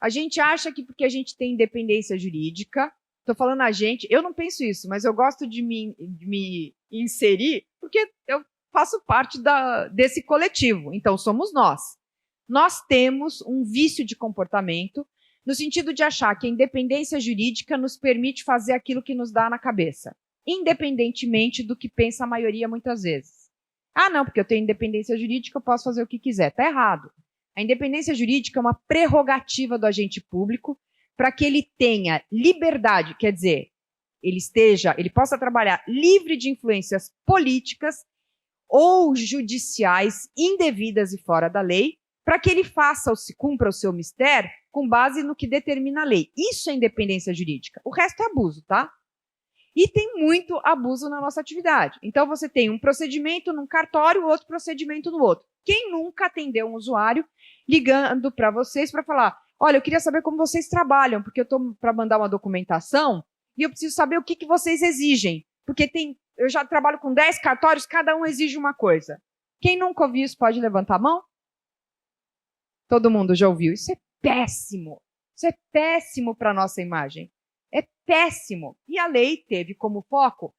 A gente acha que porque a gente tem independência jurídica, estou falando a gente, eu não penso isso, mas eu gosto de me inserir porque eu faço parte desse coletivo, então somos nós. Nós temos um vício de comportamento no sentido de achar que a independência jurídica nos permite fazer aquilo que nos dá na cabeça, independentemente do que pensa a maioria muitas vezes. Ah, não, porque eu tenho independência jurídica, eu posso fazer o que quiser. Está errado. A independência jurídica é uma prerrogativa do agente público para que ele tenha liberdade, quer dizer, ele possa trabalhar livre de influências políticas ou judiciais indevidas e fora da lei, para que ele cumpra o seu mistério com base no que determina a lei. Isso é independência jurídica. O resto é abuso, tá? E tem muito abuso na nossa atividade. Então, você tem um procedimento num cartório, outro procedimento no outro. Quem nunca atendeu um usuário ligando para vocês para falar, olha, eu queria saber como vocês trabalham, porque eu estou para mandar uma documentação e eu preciso saber o que vocês exigem. Porque eu já trabalho com 10 cartórios, cada um exige uma coisa. Quem nunca ouviu isso pode levantar a mão? Todo mundo já ouviu. Isso é péssimo. Isso é péssimo para a nossa imagem. É péssimo. E a lei teve como foco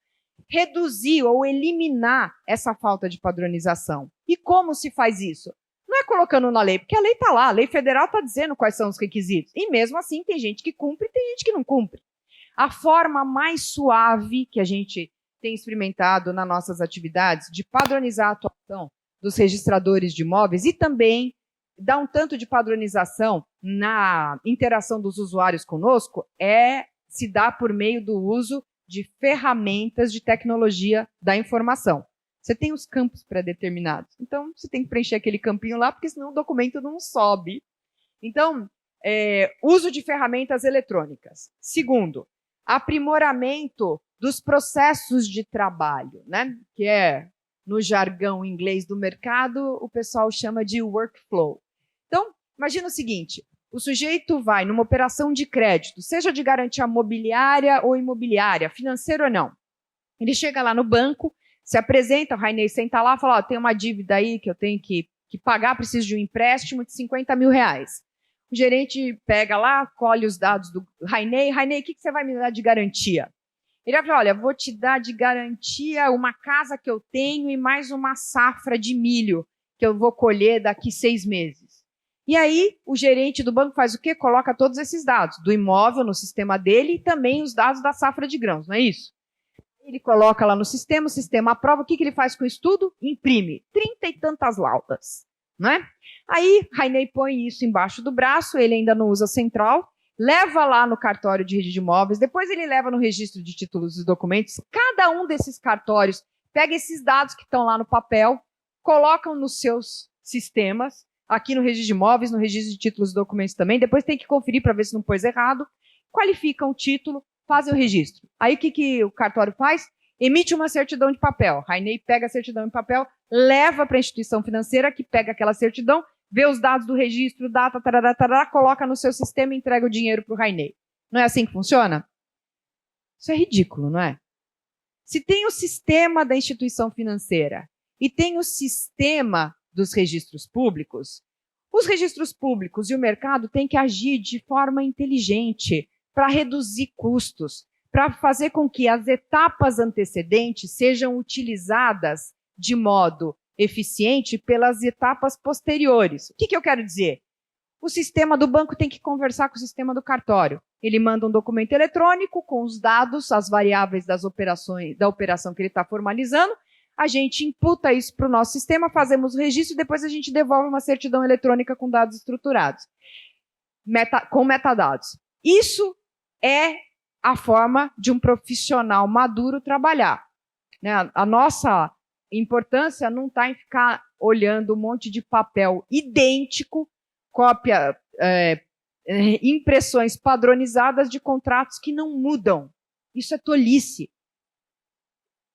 reduzir ou eliminar essa falta de padronização. E como se faz isso? Não é colocando na lei, porque a lei está lá, a lei federal está dizendo quais são os requisitos. E mesmo assim tem gente que cumpre e tem gente que não cumpre. A forma mais suave que a gente tem experimentado nas nossas atividades de padronizar a atuação dos registradores de imóveis e também dar um tanto de padronização na interação dos usuários conosco se dá por meio do uso de ferramentas de tecnologia da informação. Você tem os campos pré-determinados, então você tem que preencher aquele campinho lá, porque senão o documento não sobe. Então, uso de ferramentas eletrônicas. Segundo, aprimoramento dos processos de trabalho, né? Que no jargão inglês do mercado, o pessoal chama de workflow. Então, imagina o seguinte, o sujeito vai numa operação de crédito, seja de garantia mobiliária ou imobiliária, financeira ou não. Ele chega lá no banco, se apresenta, o Rainei senta lá e fala, tem uma dívida aí que eu tenho que pagar, preciso de um empréstimo de 50 mil reais. O gerente pega lá, colhe os dados do Rainei. Rainei, o que você vai me dar de garantia? Ele vai falar, olha, vou te dar de garantia uma casa que eu tenho e mais uma safra de milho que eu vou colher daqui 6 meses. E aí, o gerente do banco faz o quê? Coloca todos esses dados do imóvel no sistema dele e também os dados da safra de grãos, não é isso? Ele coloca lá no sistema, o sistema aprova. O que ele faz com isso tudo? Imprime 30 e tantas laudas, não é? Aí, Rainei põe isso embaixo do braço, ele ainda não usa central, leva lá no cartório de registro de imóveis, depois ele leva no registro de títulos e documentos. Cada um desses cartórios pega esses dados que estão lá no papel, colocam nos seus sistemas, aqui no registro de imóveis, no registro de títulos e documentos também, depois tem que conferir para ver se não pôs errado, qualificam o título, fazem o registro. Aí o que o cartório faz? Emite uma certidão de papel. Rainei pega a certidão de papel, leva para a instituição financeira, que pega aquela certidão, vê os dados do registro, data, tarará, tarará, coloca no seu sistema e entrega o dinheiro para o Rainei. Não é assim que funciona? Isso é ridículo, não é? Se tem o sistema da instituição financeira e tem o sistema dos registros públicos, os registros públicos e o mercado têm que agir de forma inteligente para reduzir custos, para fazer com que as etapas antecedentes sejam utilizadas de modo eficiente pelas etapas posteriores. O que eu quero dizer? O sistema do banco tem que conversar com o sistema do cartório. Ele manda um documento eletrônico com os dados, as variáveis das operações, da operação que ele está formalizando. a gente imputa isso para o nosso sistema, fazemos o registro e depois a gente devolve uma certidão eletrônica com dados estruturados, com metadados. Isso é a forma de um profissional maduro trabalhar, né? A nossa importância não está em ficar olhando um monte de papel idêntico, cópia, impressões padronizadas de contratos que não mudam. Isso é tolice.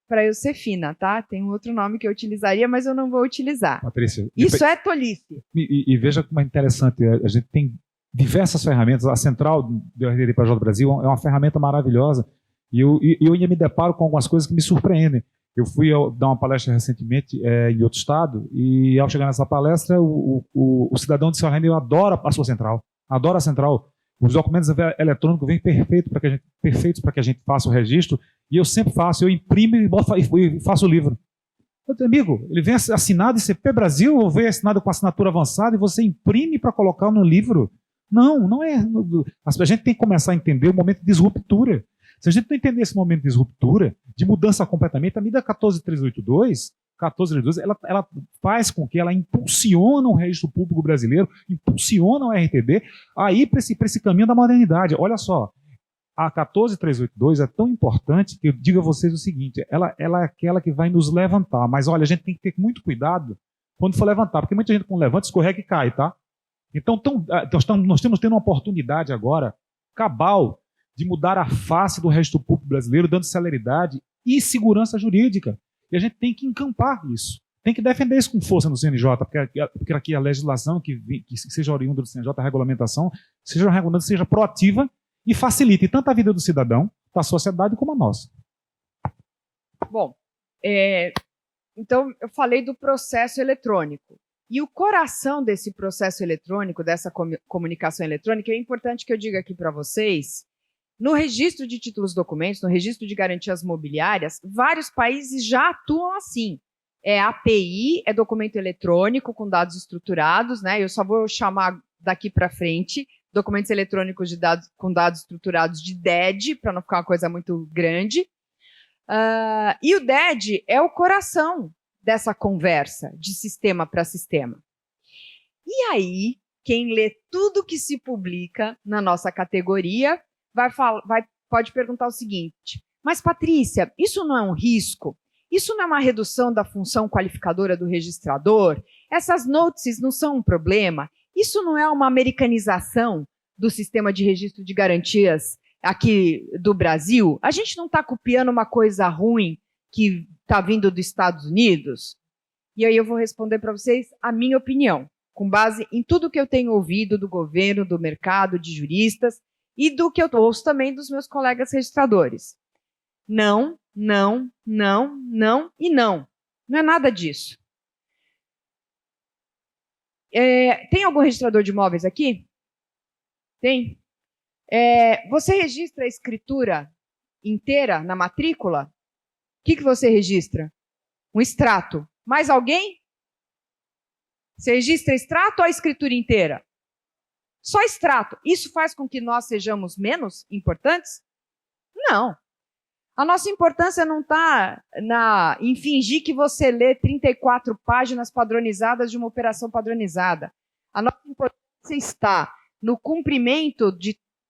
Para eu ser fina, tá? Tem um outro nome que eu utilizaria, mas eu não vou utilizar. Patrícia, isso é tolice. E veja como é interessante, a gente tem diversas ferramentas, a central do RTDPJ Brasil é uma ferramenta maravilhosa, e eu ainda me deparo com algumas coisas que me surpreendem. Eu fui dar uma palestra recentemente em outro estado, e ao chegar nessa palestra, o cidadão disse: eu adoro a sua central, adoro a central. Os documentos eletrônicos vêm perfeitos para que a gente faça o registro, e eu sempre faço, eu imprimo e faço o livro. Meu amigo, ele vem assinado em CP Brasil, ou vem assinado com assinatura avançada, e você imprime para colocar no livro? Não é. A gente tem que começar a entender o momento de disruptura. Se a gente não entender esse momento de disruptura, de mudança completamente, a medida 14382, ela faz com que ela impulsiona o registro público brasileiro, impulsiona o RTB aí para esse caminho da modernidade. Olha só, a 14382 é tão importante que eu digo a vocês o seguinte: ela é aquela que vai nos levantar, mas olha, a gente tem que ter muito cuidado quando for levantar, porque muita gente quando levanta, escorrega e cai, tá? Então nós temos tendo uma oportunidade agora, cabal, de mudar a face do registro público brasileiro, dando celeridade e segurança jurídica. E a gente tem que encampar isso. Tem que defender isso com força no CNJ, porque aqui a legislação que seja oriunda do CNJ, a regulamentação, seja proativa e facilite tanto a vida do cidadão, da sociedade, como a nossa. Bom, então eu falei do processo eletrônico. E o coração desse processo eletrônico, dessa comunicação eletrônica, é importante que eu diga aqui para vocês. No registro de títulos e documentos, no registro de garantias mobiliárias, vários países já atuam assim. API, é documento eletrônico com dados estruturados, né? Eu só vou chamar daqui para frente documentos eletrônicos com dados estruturados de DED, para não ficar uma coisa muito grande. E o DED é o coração dessa conversa de sistema para sistema. E aí, quem lê tudo que se publica na nossa categoria pode perguntar o seguinte: mas, Patrícia, isso não é um risco? Isso não é uma redução da função qualificadora do registrador? Essas notices não são um problema? Isso não é uma americanização do sistema de registro de garantias aqui do Brasil? A gente não está copiando uma coisa ruim que está vindo dos Estados Unidos? E aí eu vou responder para vocês a minha opinião, com base em tudo que eu tenho ouvido do governo, do mercado, de juristas, e do que eu ouço também dos meus colegas registradores. Não, não, não, não e não. Não é nada disso. Tem algum registrador de imóveis aqui? Tem? Você registra a escritura inteira na matrícula? O que você registra? Um extrato. Mais alguém? Você registra extrato ou a escritura inteira? Só extrato. Isso faz com que nós sejamos menos importantes? Não. A nossa importância não está em fingir que você lê 34 páginas padronizadas de uma operação padronizada. A nossa importância está no cumprimento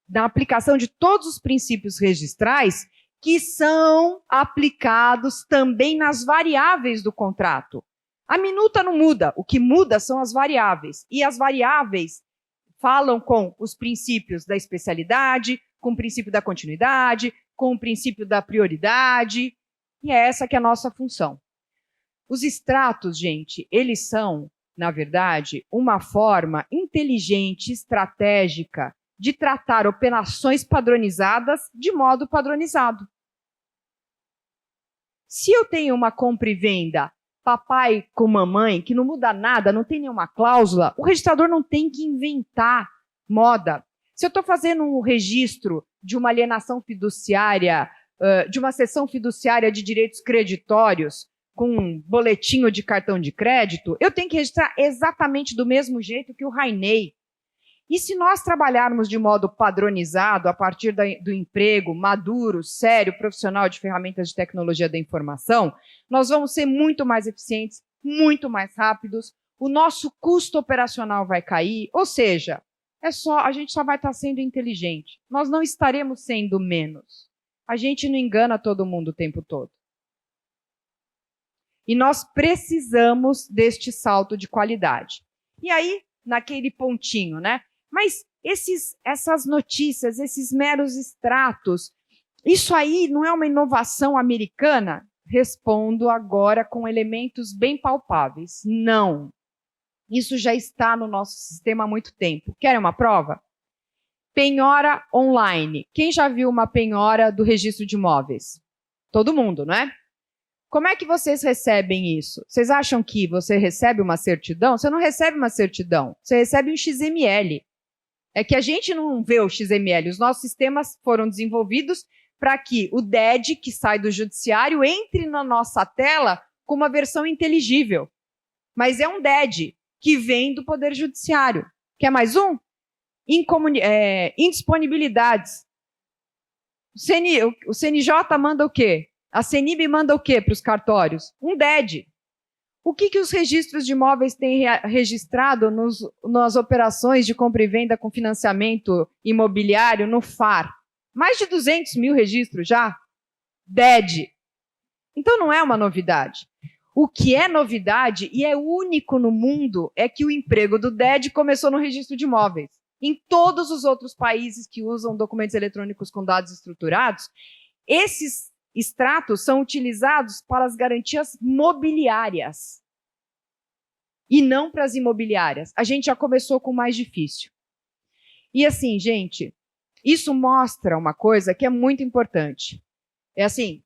da aplicação de todos os princípios registrais que são aplicados também nas variáveis do contrato. A minuta não muda. O que muda são as variáveis. E as variáveis falam com os princípios da especialidade, com o princípio da continuidade, com o princípio da prioridade, e é essa que é a nossa função. Os extratos, gente, eles são, na verdade, uma forma inteligente, estratégica, de tratar operações padronizadas de modo padronizado. Se eu tenho uma compra e venda papai com mamãe, que não muda nada, não tem nenhuma cláusula, o registrador não tem que inventar moda. Se eu estou fazendo um registro de uma alienação fiduciária, de uma cessão fiduciária de direitos creditórios, com um boletinho de cartão de crédito, eu tenho que registrar exatamente do mesmo jeito que o Rainey. E se nós trabalharmos de modo padronizado, a partir do emprego maduro, sério, profissional de ferramentas de tecnologia da informação, nós vamos ser muito mais eficientes, muito mais rápidos, o nosso custo operacional vai cair, ou seja, a gente só vai estar sendo inteligente. Nós não estaremos sendo menos. A gente não engana todo mundo o tempo todo. E nós precisamos deste salto de qualidade. E aí, naquele pontinho, né? Mas essas notícias, esses meros extratos, isso aí não é uma inovação americana? Respondo agora com elementos bem palpáveis. Não. Isso já está no nosso sistema há muito tempo. Querem uma prova? Penhora online. Quem já viu uma penhora do registro de imóveis? Todo mundo, não é? Como é que vocês recebem isso? Vocês acham que você recebe uma certidão? Você não recebe uma certidão, você recebe um XML. É que a gente não vê o XML. Os nossos sistemas foram desenvolvidos para que o DED, que sai do judiciário, entre na nossa tela com uma versão inteligível. Mas é um DED que vem do Poder Judiciário. Quer mais um? Indisponibilidades. O CNJ manda o quê? A CENIB manda o quê para os cartórios? Um DED. O que os registros de imóveis têm registrado nas operações de compra e venda com financiamento imobiliário no FAR? Mais de 200 mil registros já? DED. Então não é uma novidade. O que é novidade, e é único no mundo, é que o emprego do DED começou no registro de imóveis. Em todos os outros países que usam documentos eletrônicos com dados estruturados, esses extratos são utilizados para as garantias mobiliárias e não para as imobiliárias. A gente já começou com o mais difícil. E assim, gente, isso mostra uma coisa que é muito importante. É assim,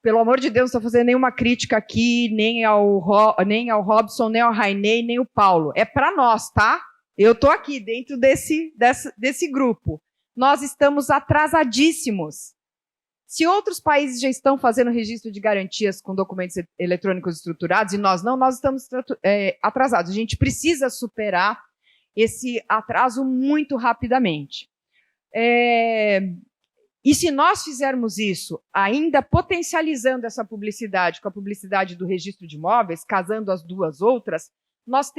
pelo amor de Deus, não estou fazendo nenhuma crítica aqui, nem ao Robson, nem ao Rainey, nem ao Paulo. É para nós, tá? Eu estou aqui dentro desse grupo. Nós estamos atrasadíssimos. Se outros países já estão fazendo registro de garantias com documentos eletrônicos estruturados, e nós não, nós estamos atrasados. A gente precisa superar esse atraso muito rapidamente. E se nós fizermos isso, ainda potencializando essa publicidade com a publicidade do registro de imóveis, casando as duas outras, nós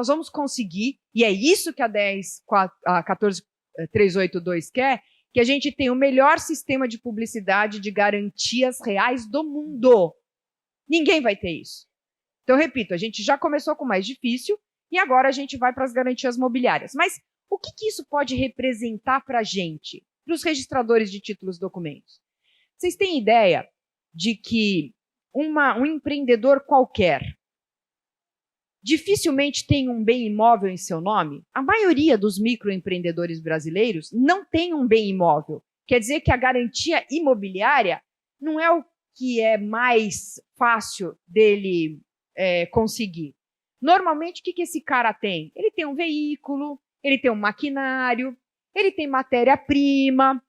vamos conseguir, e é isso que a 14382 quer, que a gente tenha o melhor sistema de publicidade de garantias reais do mundo. Ninguém vai ter isso. Então, eu repito, a gente já começou com o mais difícil e agora a gente vai para as garantias mobiliárias. Mas o que isso pode representar para a gente, para os registradores de títulos e documentos? Vocês têm ideia de que um empreendedor qualquer dificilmente tem um bem imóvel em seu nome? A maioria dos microempreendedores brasileiros não tem um bem imóvel. Quer dizer que a garantia imobiliária não é o que é mais fácil dele conseguir. Normalmente, o que esse cara tem? Ele tem um veículo, ele tem um maquinário, ele tem matéria-prima,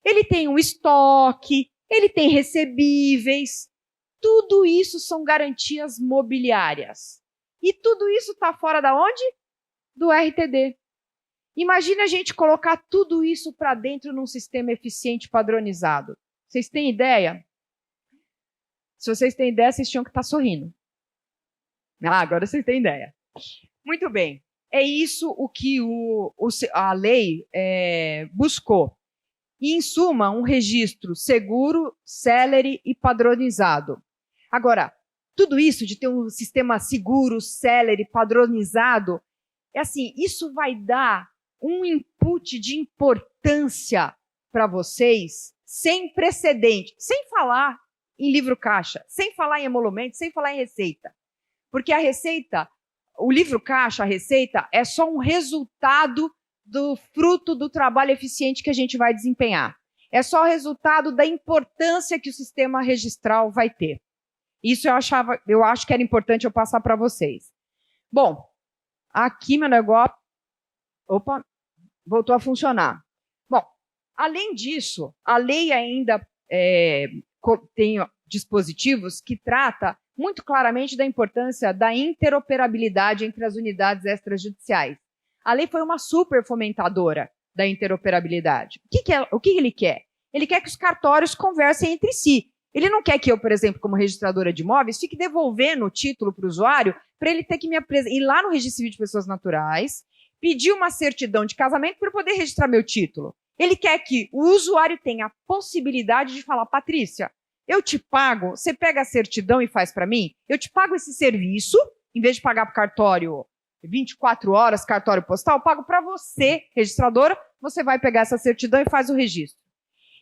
ele tem um estoque, ele tem recebíveis. Tudo isso são garantias mobiliárias. E tudo isso está fora da onde? Do RTD. Imagina a gente colocar tudo isso para dentro num sistema eficiente padronizado. Vocês têm ideia? Se vocês têm ideia, vocês tinham que estar sorrindo. Agora vocês têm ideia. Muito bem. É isso o que a lei buscou. E, em suma, um registro seguro, célere e padronizado. Agora, tudo isso de ter um sistema seguro, célere, padronizado, isso vai dar um input de importância para vocês sem precedente, sem falar em livro caixa, sem falar em emolumento, sem falar em receita. Porque a receita, o livro caixa, a receita, é só um resultado do fruto do trabalho eficiente que a gente vai desempenhar. É só o resultado da importância que o sistema registral vai ter. Isso eu acho que era importante eu passar para vocês. Bom, aqui meu negócio... Opa, voltou a funcionar. Bom, além disso, a lei ainda tem dispositivos que trata muito claramente da importância da interoperabilidade entre as unidades extrajudiciais. A lei foi uma super fomentadora da interoperabilidade. O que ele quer? Ele quer que os cartórios conversem entre si. Ele não quer que eu, por exemplo, como registradora de imóveis, fique devolvendo o título para o usuário para ele ter que ir lá no Registro Civil de Pessoas Naturais, pedir uma certidão de casamento para eu poder registrar meu título. Ele quer que o usuário tenha a possibilidade de falar, Patrícia, eu te pago, você pega a certidão e faz para mim, eu te pago esse serviço, em vez de pagar para o cartório 24 horas, cartório postal, eu pago para você, registradora, você vai pegar essa certidão e faz o registro.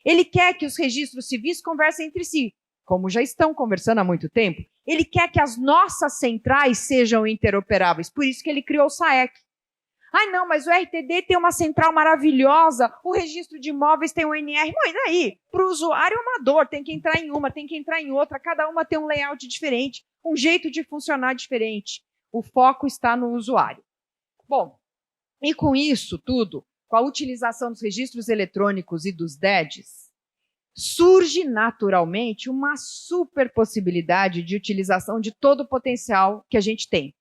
Ele quer que os registros civis conversem entre si, como já estão conversando há muito tempo. Ele quer que as nossas centrais sejam interoperáveis, por isso que ele criou o SAEC. Ah, não, mas o RTD tem uma central maravilhosa, o registro de imóveis tem o NR. Mas e daí? Para o usuário amador, tem que entrar em uma, tem que entrar em outra, cada uma tem um layout diferente, um jeito de funcionar diferente. O foco está no usuário. Bom, e com isso tudo, com a utilização dos registros eletrônicos e dos DEDs, surge naturalmente uma super possibilidade de utilização de todo o potencial que a gente tem,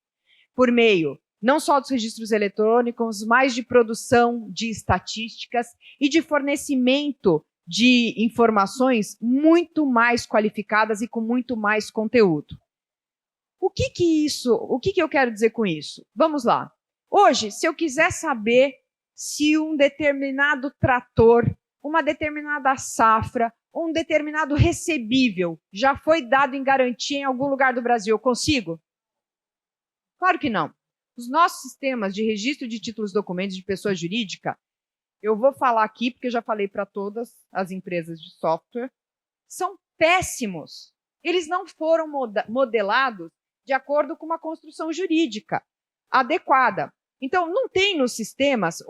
por meio não só dos registros eletrônicos, mas de produção de estatísticas e de fornecimento de informações muito mais qualificadas e com muito mais conteúdo. O que eu quero dizer com isso? Vamos lá. Hoje, se eu quiser saber se um determinado trator, uma determinada safra, um determinado recebível já foi dado em garantia em algum lugar do Brasil, eu consigo? Claro que não. Os nossos sistemas de registro de títulos, documentos de pessoa jurídica, eu vou falar aqui, porque eu já falei para todas as empresas de software, são péssimos. Eles não foram modelados de acordo com uma construção jurídica adequada. Então, não tem nos sistemas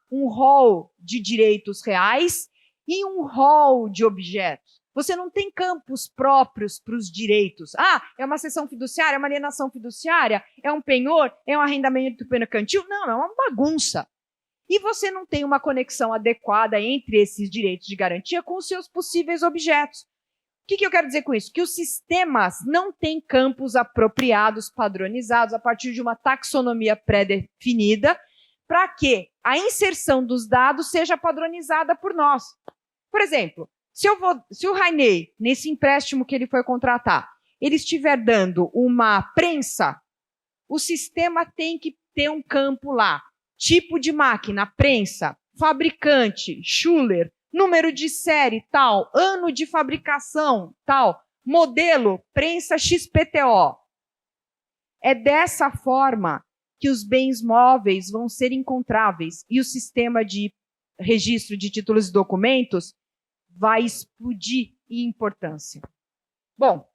um rol de direitos reais e um rol de objetos. Você não tem campos próprios para os direitos. Ah, é uma cessão fiduciária, é uma alienação fiduciária, é um penhor, é um arrendamento mercantil. Não, é uma bagunça. E você não tem uma conexão adequada entre esses direitos de garantia com os seus possíveis objetos. O que eu quero dizer com isso? Que os sistemas não têm campos apropriados, padronizados, a partir de uma taxonomia pré-definida, para que a inserção dos dados seja padronizada por nós. Por exemplo, se o Rainey, nesse empréstimo que ele foi contratar, ele estiver dando uma prensa, o sistema tem que ter um campo lá. Tipo de máquina, prensa, fabricante, Schuller, número de série, tal, ano de fabricação, tal, modelo, prensa XPTO. É dessa forma que os bens móveis vão ser encontráveis e o sistema de registro de títulos e documentos vai explodir em importância. Bom,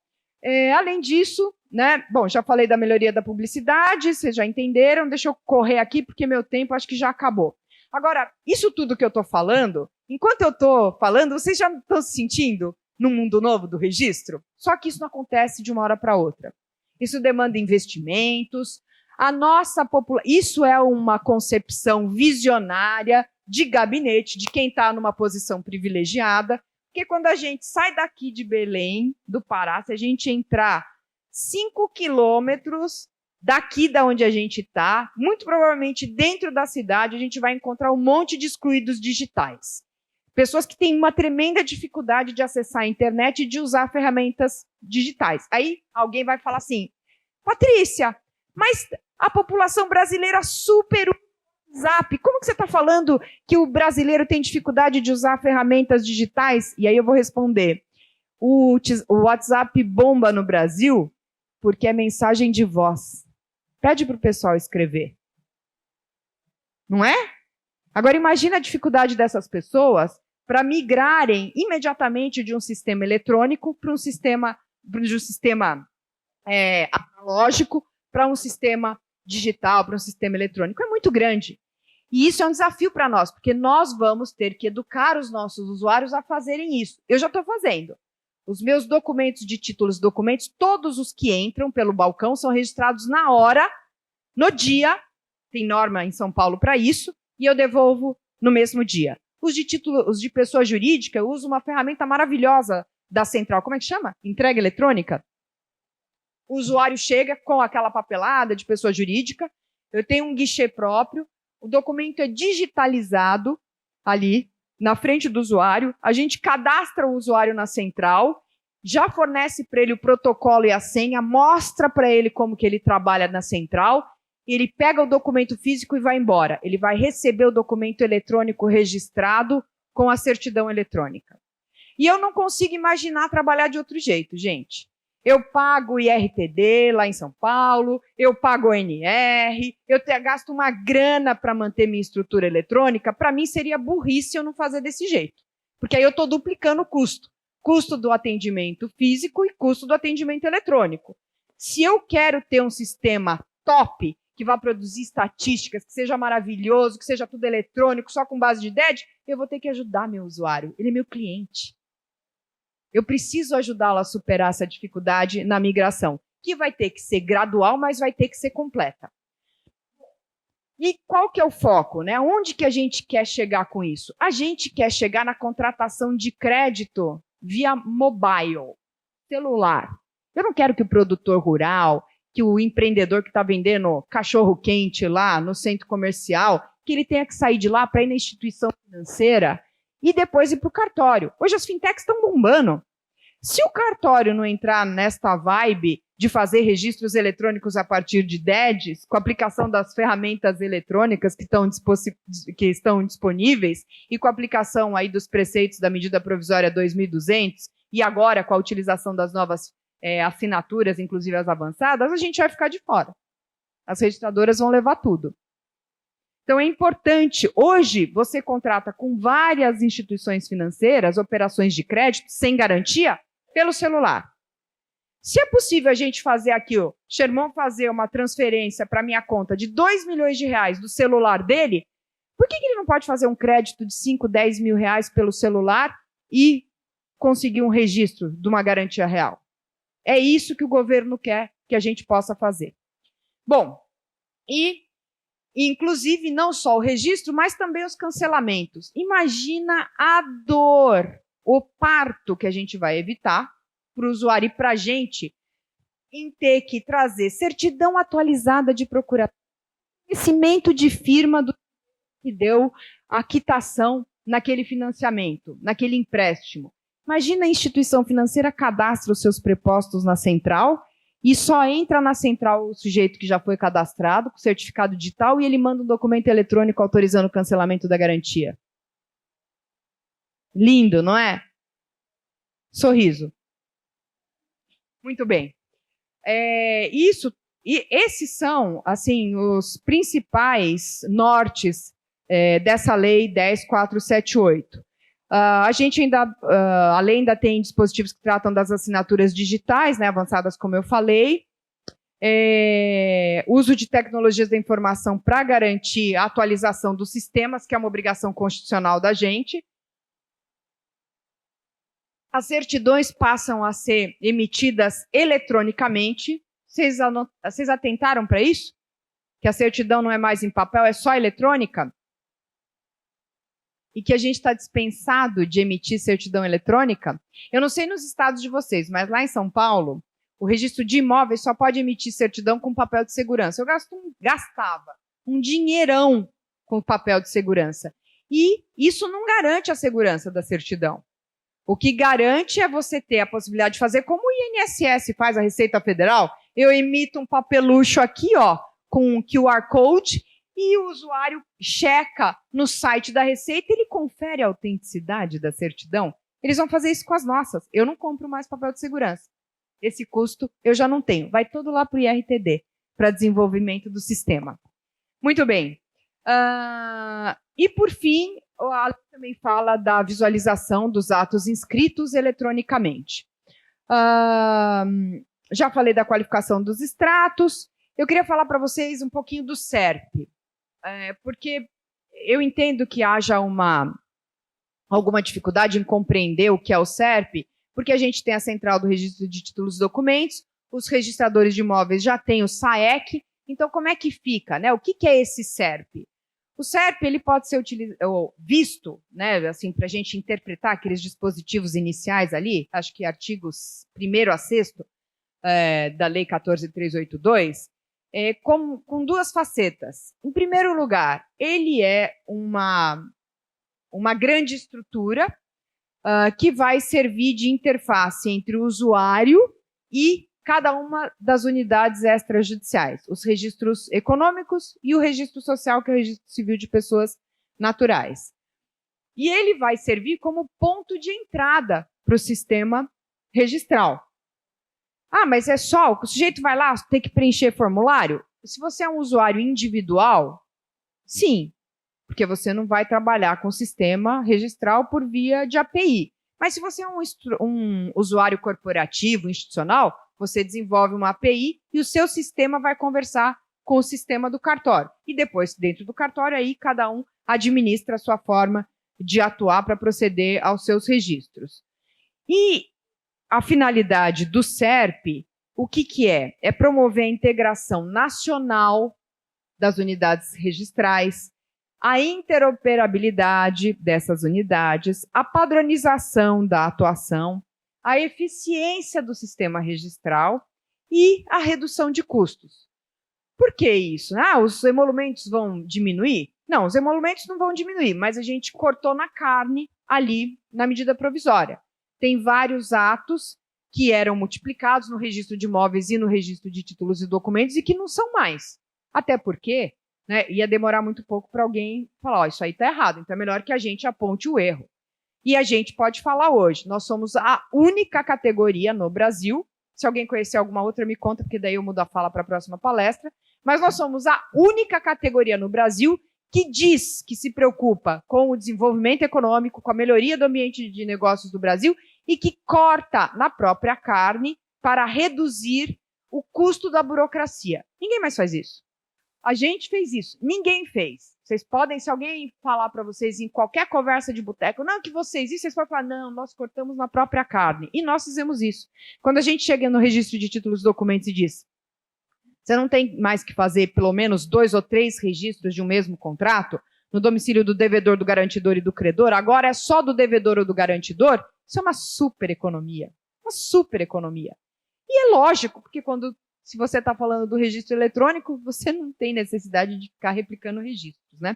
além disso, né? Bom, já falei da melhoria da publicidade, vocês já entenderam, deixa eu correr aqui porque meu tempo acho que já acabou. Agora, isso tudo que eu estou falando, enquanto eu estou falando, vocês já estão se sentindo no mundo novo do registro? Só que isso não acontece de uma hora para outra. Isso demanda investimentos. Isso é uma concepção visionária de gabinete, de quem está numa posição privilegiada, porque quando a gente sai daqui de Belém, do Pará, se a gente entrar 5 quilômetros daqui da onde a gente está, muito provavelmente dentro da cidade, a gente vai encontrar um monte de excluídos digitais. Pessoas que têm uma tremenda dificuldade de acessar a internet e de usar ferramentas digitais. Aí alguém vai falar assim, Patrícia, mas a população brasileira super usa o WhatsApp. Como que você está falando que o brasileiro tem dificuldade de usar ferramentas digitais? E aí eu vou responder. O WhatsApp bomba no Brasil porque é mensagem de voz. Pede para o pessoal escrever. Não é? Agora imagina a dificuldade dessas pessoas para migrarem imediatamente de um sistema eletrônico para um sistema analógico, para um sistema digital, para um sistema eletrônico. É muito grande. E isso é um desafio para nós, porque nós vamos ter que educar os nossos usuários a fazerem isso. Eu já estou fazendo. Os meus documentos de títulos, todos os que entram pelo balcão são registrados na hora, no dia, tem norma em São Paulo para isso, e eu devolvo no mesmo dia. Os de pessoa jurídica, eu uso uma ferramenta maravilhosa da central, como é que chama? Entrega eletrônica. O usuário chega com aquela papelada de pessoa jurídica, eu tenho um guichê próprio, o documento é digitalizado ali na frente do usuário, a gente cadastra o usuário na central, já fornece para ele o protocolo e a senha, mostra para ele como que ele trabalha na central, ele pega o documento físico e vai embora. Ele vai receber o documento eletrônico registrado com a certidão eletrônica. E eu não consigo imaginar trabalhar de outro jeito, gente. Eu pago o IRTD lá em São Paulo, eu pago o ONR, gasto uma grana para manter minha estrutura eletrônica. Para mim seria burrice eu não fazer desse jeito, porque aí eu estou duplicando o custo. Custo do atendimento físico e custo do atendimento eletrônico. Se eu quero ter um sistema top, que vá produzir estatísticas, que seja maravilhoso, que seja tudo eletrônico, só com base de DED, eu vou ter que ajudar meu usuário. Ele é meu cliente. Eu preciso ajudá-lo a superar essa dificuldade na migração, que vai ter que ser gradual, mas vai ter que ser completa. E qual que é o foco, né? Onde que a gente quer chegar com isso? A gente quer chegar na contratação de crédito via mobile, celular. Eu não quero que o produtor rural, que o empreendedor que está vendendo cachorro-quente lá no centro comercial, que ele tenha que sair de lá para ir na instituição financeira e depois ir para o cartório. Hoje as fintechs estão bombando. Se o cartório não entrar nesta vibe de fazer registros eletrônicos a partir de DEDs, com a aplicação das ferramentas eletrônicas que estão disponíveis e com a aplicação aí dos preceitos da medida provisória 2.200 e agora com a utilização das novas assinaturas, inclusive as avançadas, a gente vai ficar de fora. As registradoras vão levar tudo. Então é importante, hoje você contrata com várias instituições financeiras operações de crédito sem garantia pelo celular. Se é possível a gente fazer aqui, o Sherman fazer uma transferência para minha conta de 2 milhões de reais do celular dele, por que ele não pode fazer um crédito de 5, 10 mil reais pelo celular e conseguir um registro de uma garantia real? É isso que o governo quer que a gente possa fazer. Bom, inclusive não só o registro, mas também os cancelamentos. Imagina a dor, o parto que a gente vai evitar para o usuário e para a gente em ter que trazer certidão atualizada de procuração, conhecimento de firma do que deu a quitação naquele financiamento, naquele empréstimo. Imagina a instituição financeira cadastra os seus prepostos na central e só entra na central o sujeito que já foi cadastrado, com certificado digital, e ele manda um documento eletrônico autorizando o cancelamento da garantia. Lindo, não é? Sorriso. Muito bem. Esses são, assim, os principais nortes dessa lei 10.478. A gente ainda tem dispositivos que tratam das assinaturas digitais, né, avançadas, como eu falei. Uso de tecnologias da informação para garantir a atualização dos sistemas, que é uma obrigação constitucional da gente. As certidões passam a ser emitidas eletronicamente. Vocês atentaram para isso? Que a certidão não é mais em papel, é só eletrônica? E que a gente está dispensado de emitir certidão eletrônica? Eu não sei nos estados de vocês, mas lá em São Paulo, o registro de imóveis só pode emitir certidão com papel de segurança. Eu gastava um dinheirão com papel de segurança. E isso não garante a segurança da certidão. O que garante é você ter a possibilidade de fazer como o INSS faz, a Receita Federal. Eu emito um papelucho aqui, ó, com um QR Code, e o usuário checa no site da Receita, ele confere a autenticidade da certidão. Eles vão fazer isso com as nossas. Eu não compro mais papel de segurança. Esse custo eu já não tenho. Vai todo lá para o IRTD, para desenvolvimento do sistema. Muito bem. E, por fim, a lei também fala da visualização dos atos inscritos eletronicamente. Já falei da qualificação dos extratos. Eu queria falar para vocês um pouquinho do SERP. Porque eu entendo que haja alguma dificuldade em compreender o que é o SERP, porque a gente tem a Central do Registro de Títulos e Documentos, os registradores de imóveis já têm o SAEC, então como é que fica, né? O que é esse SERP? O SERP ele pode ser visto, né, assim, para a gente interpretar aqueles dispositivos iniciais ali, acho que artigos 1º a 6º da Lei 14.382, com duas facetas. Em primeiro lugar, ele é uma grande estrutura que vai servir de interface entre o usuário e cada uma das unidades extrajudiciais, os registros econômicos e o registro social, que é o registro civil de pessoas naturais. E ele vai servir como ponto de entrada para o sistema registral. Ah, mas é só, o sujeito vai lá, tem que preencher formulário? Se você é um usuário individual, sim, porque você não vai trabalhar com o sistema registral por via de API. Mas se você é um usuário corporativo, institucional, você desenvolve uma API e o seu sistema vai conversar com o sistema do cartório. E depois, dentro do cartório, aí cada um administra a sua forma de atuar para proceder aos seus registros. E a finalidade do SERP, o que é? É promover a integração nacional das unidades registrais, a interoperabilidade dessas unidades, a padronização da atuação, a eficiência do sistema registral e a redução de custos. Por que isso? Ah, os emolumentos vão diminuir? Não, os emolumentos não vão diminuir, mas a gente cortou na carne ali na medida provisória. Tem vários atos que eram multiplicados no registro de imóveis e no registro de títulos e documentos e que não são mais. Até porque ia demorar muito pouco para alguém falar, isso aí está errado, então é melhor que a gente aponte o erro. E a gente pode falar hoje, nós somos a única categoria no Brasil, se alguém conhecer alguma outra me conta, porque daí eu mudo a fala para a próxima palestra, mas nós somos a única categoria no Brasil que diz que se preocupa com o desenvolvimento econômico, com a melhoria do ambiente de negócios do Brasil e que corta na própria carne para reduzir o custo da burocracia. Ninguém mais faz isso. A gente fez isso. Ninguém fez. Vocês podem, se alguém falar para vocês em qualquer conversa de boteco, não, que vocês isso, vocês podem falar, não, nós cortamos na própria carne. E nós fizemos isso. Quando a gente chega no registro de títulos e documentos e diz, você não tem mais que fazer pelo menos 2 ou 3 registros de um mesmo contrato, no domicílio do devedor, do garantidor e do credor, agora é só do devedor ou do garantidor, isso é uma super economia. Uma super economia. E é lógico, porque se você está falando do registro eletrônico, você não tem necessidade de ficar replicando registros, né?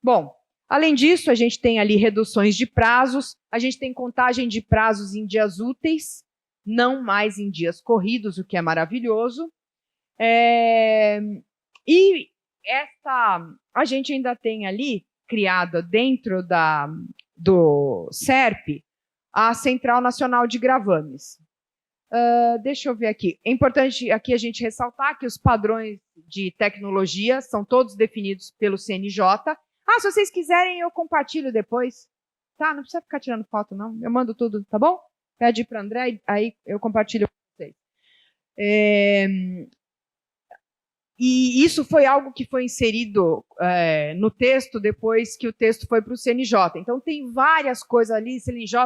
Bom, além disso, a gente tem ali reduções de prazos, a gente tem contagem de prazos em dias úteis, não mais em dias corridos, o que é maravilhoso. E a gente ainda tem ali, criada dentro do SERP, a Central Nacional de Gravames. Deixa eu ver aqui. É importante aqui a gente ressaltar que os padrões de tecnologia são todos definidos pelo CNJ. Ah, se vocês quiserem, eu compartilho depois. Tá? Não precisa ficar tirando foto, não. Eu mando tudo, tá bom? Pede para o André, aí eu compartilho com vocês. E isso foi algo que foi inserido no texto depois que o texto foi para o CNJ. Então, tem várias coisas ali, CNJ.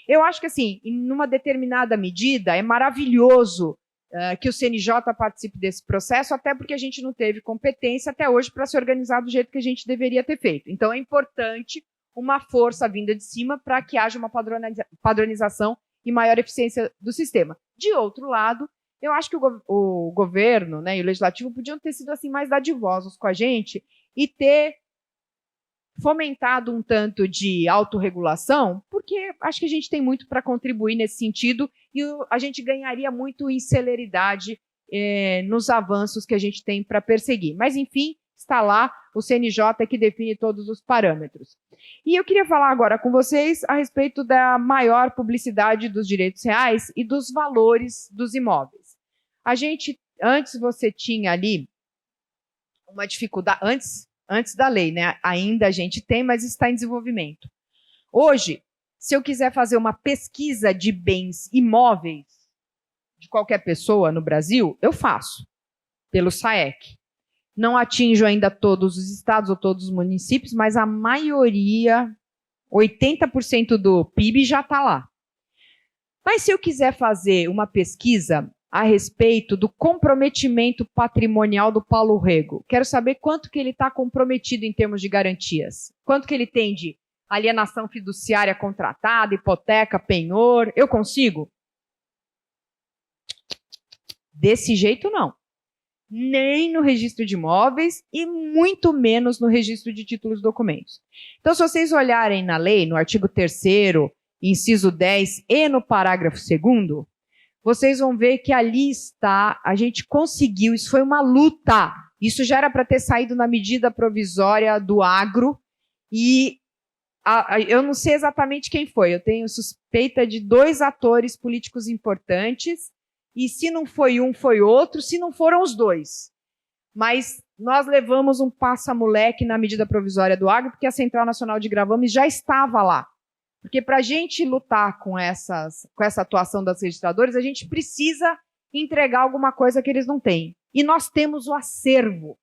Eu acho que, assim, em uma determinada medida, é maravilhoso que o CNJ participe desse processo, até porque a gente não teve competência até hoje para se organizar do jeito que a gente deveria ter feito. Então, é importante uma força vinda de cima para que haja uma padronização e maior eficiência do sistema. De outro lado, eu acho que o governo, né, e o legislativo podiam ter sido assim, mais dadivosos com a gente e ter fomentado um tanto de autorregulação, porque acho que a gente tem muito para contribuir nesse sentido e a gente ganharia muito em celeridade nos avanços que a gente tem para perseguir. Mas, enfim, está lá o CNJ que define todos os parâmetros. E eu queria falar agora com vocês a respeito da maior publicidade dos direitos reais e dos valores dos imóveis. Antes você tinha ali uma dificuldade, antes da lei, né? Ainda a gente tem, mas está em desenvolvimento. Hoje, se eu quiser fazer uma pesquisa de bens imóveis de qualquer pessoa no Brasil, eu faço, pelo SAEC. Não atinjo ainda todos os estados ou todos os municípios, mas a maioria, 80% do PIB já está lá. Mas se eu quiser fazer uma pesquisa a respeito do comprometimento patrimonial do Paulo Rego, quero saber quanto que ele está comprometido em termos de garantias. Quanto que ele tem de alienação fiduciária contratada, hipoteca, penhor. Eu consigo? Desse jeito, não. nem no registro de imóveis e muito menos no registro de títulos e documentos. Então, se vocês olharem na lei, no artigo 3º, inciso 10 e no parágrafo 2º, vocês vão ver que ali está, a gente conseguiu, isso foi uma luta, isso já era para ter saído na medida provisória do agro, e eu não sei exatamente quem foi, eu tenho suspeita de 2 atores políticos importantes, e se não foi um, foi outro, se não foram os 2. Mas nós levamos um passa-moleque na medida provisória do agro, porque a Central Nacional de Gravames já estava lá. Porque para a gente lutar com essa atuação das registradoras, a gente precisa entregar alguma coisa que eles não têm. E nós temos o acervo.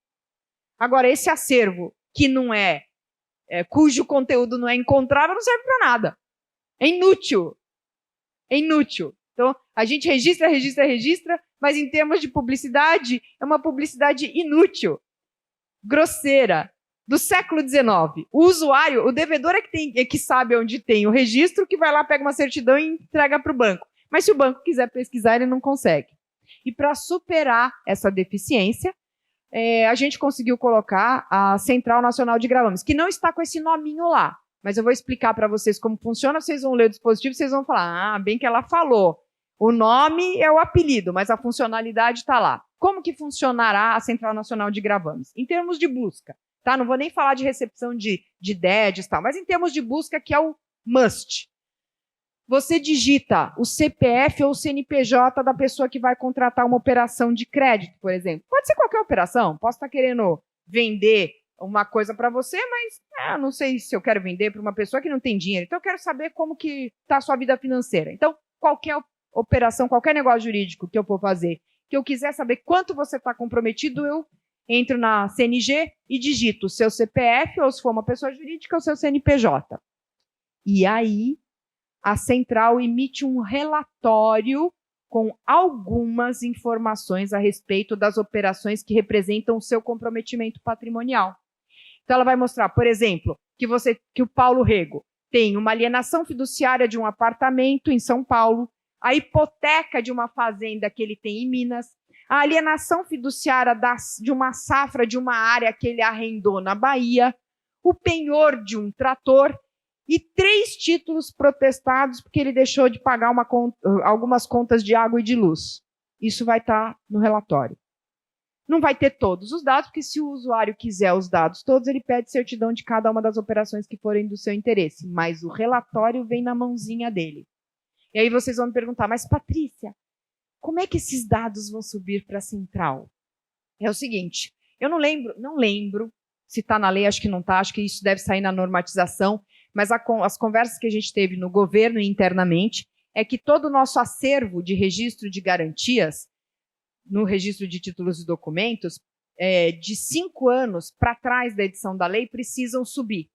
Agora, esse acervo, que não cujo conteúdo não é encontrável, não serve para nada. É inútil. É inútil. Então, a gente registra, mas em termos de publicidade, é uma publicidade inútil, grosseira, do século XIX. O usuário, o devedor é que sabe onde tem o registro, que vai lá, pega uma certidão e entrega para o banco. Mas se o banco quiser pesquisar, ele não consegue. E para superar essa deficiência, a gente conseguiu colocar a Central Nacional de Gravames, que não está com esse nominho lá. Mas eu vou explicar para vocês como funciona, vocês vão ler o dispositivo, vocês vão falar, bem que ela falou. O nome é o apelido, mas a funcionalidade está lá. Como que funcionará a Central Nacional de Gravames? Em termos de busca, tá? Não vou nem falar de recepção de DEDs, tal, mas em termos de busca, que é o must. Você digita o CPF ou o CNPJ da pessoa que vai contratar uma operação de crédito, por exemplo. Pode ser qualquer operação. Posso estar querendo vender uma coisa para você, mas eu não sei se eu quero vender para uma pessoa que não tem dinheiro. Então, eu quero saber como que está a sua vida financeira. Então, qualquer operação, qualquer negócio jurídico que eu for fazer, que eu quiser saber quanto você está comprometido, eu entro na CNG e digito o seu CPF, ou se for uma pessoa jurídica, o seu CNPJ. E aí, a central emite um relatório com algumas informações a respeito das operações que representam o seu comprometimento patrimonial. Então, ela vai mostrar, por exemplo, que o Paulo Rego tem uma alienação fiduciária de um apartamento em São Paulo, a hipoteca de uma fazenda que ele tem em Minas, a alienação fiduciária de uma safra de uma área que ele arrendou na Bahia, o penhor de um trator e 3 títulos protestados porque ele deixou de pagar algumas contas de água e de luz. Isso vai estar no relatório. Não vai ter todos os dados, porque se o usuário quiser os dados todos, ele pede certidão de cada uma das operações que forem do seu interesse, mas o relatório vem na mãozinha dele. E aí vocês vão me perguntar, mas Patrícia, como é que esses dados vão subir para a central? É o seguinte, eu não lembro se está na lei, acho que não está, acho que isso deve sair na normatização, mas as conversas que a gente teve no governo e internamente é que todo o nosso acervo de registro de garantias, no registro de títulos e documentos, de 5 anos para trás da edição da lei, precisam subir.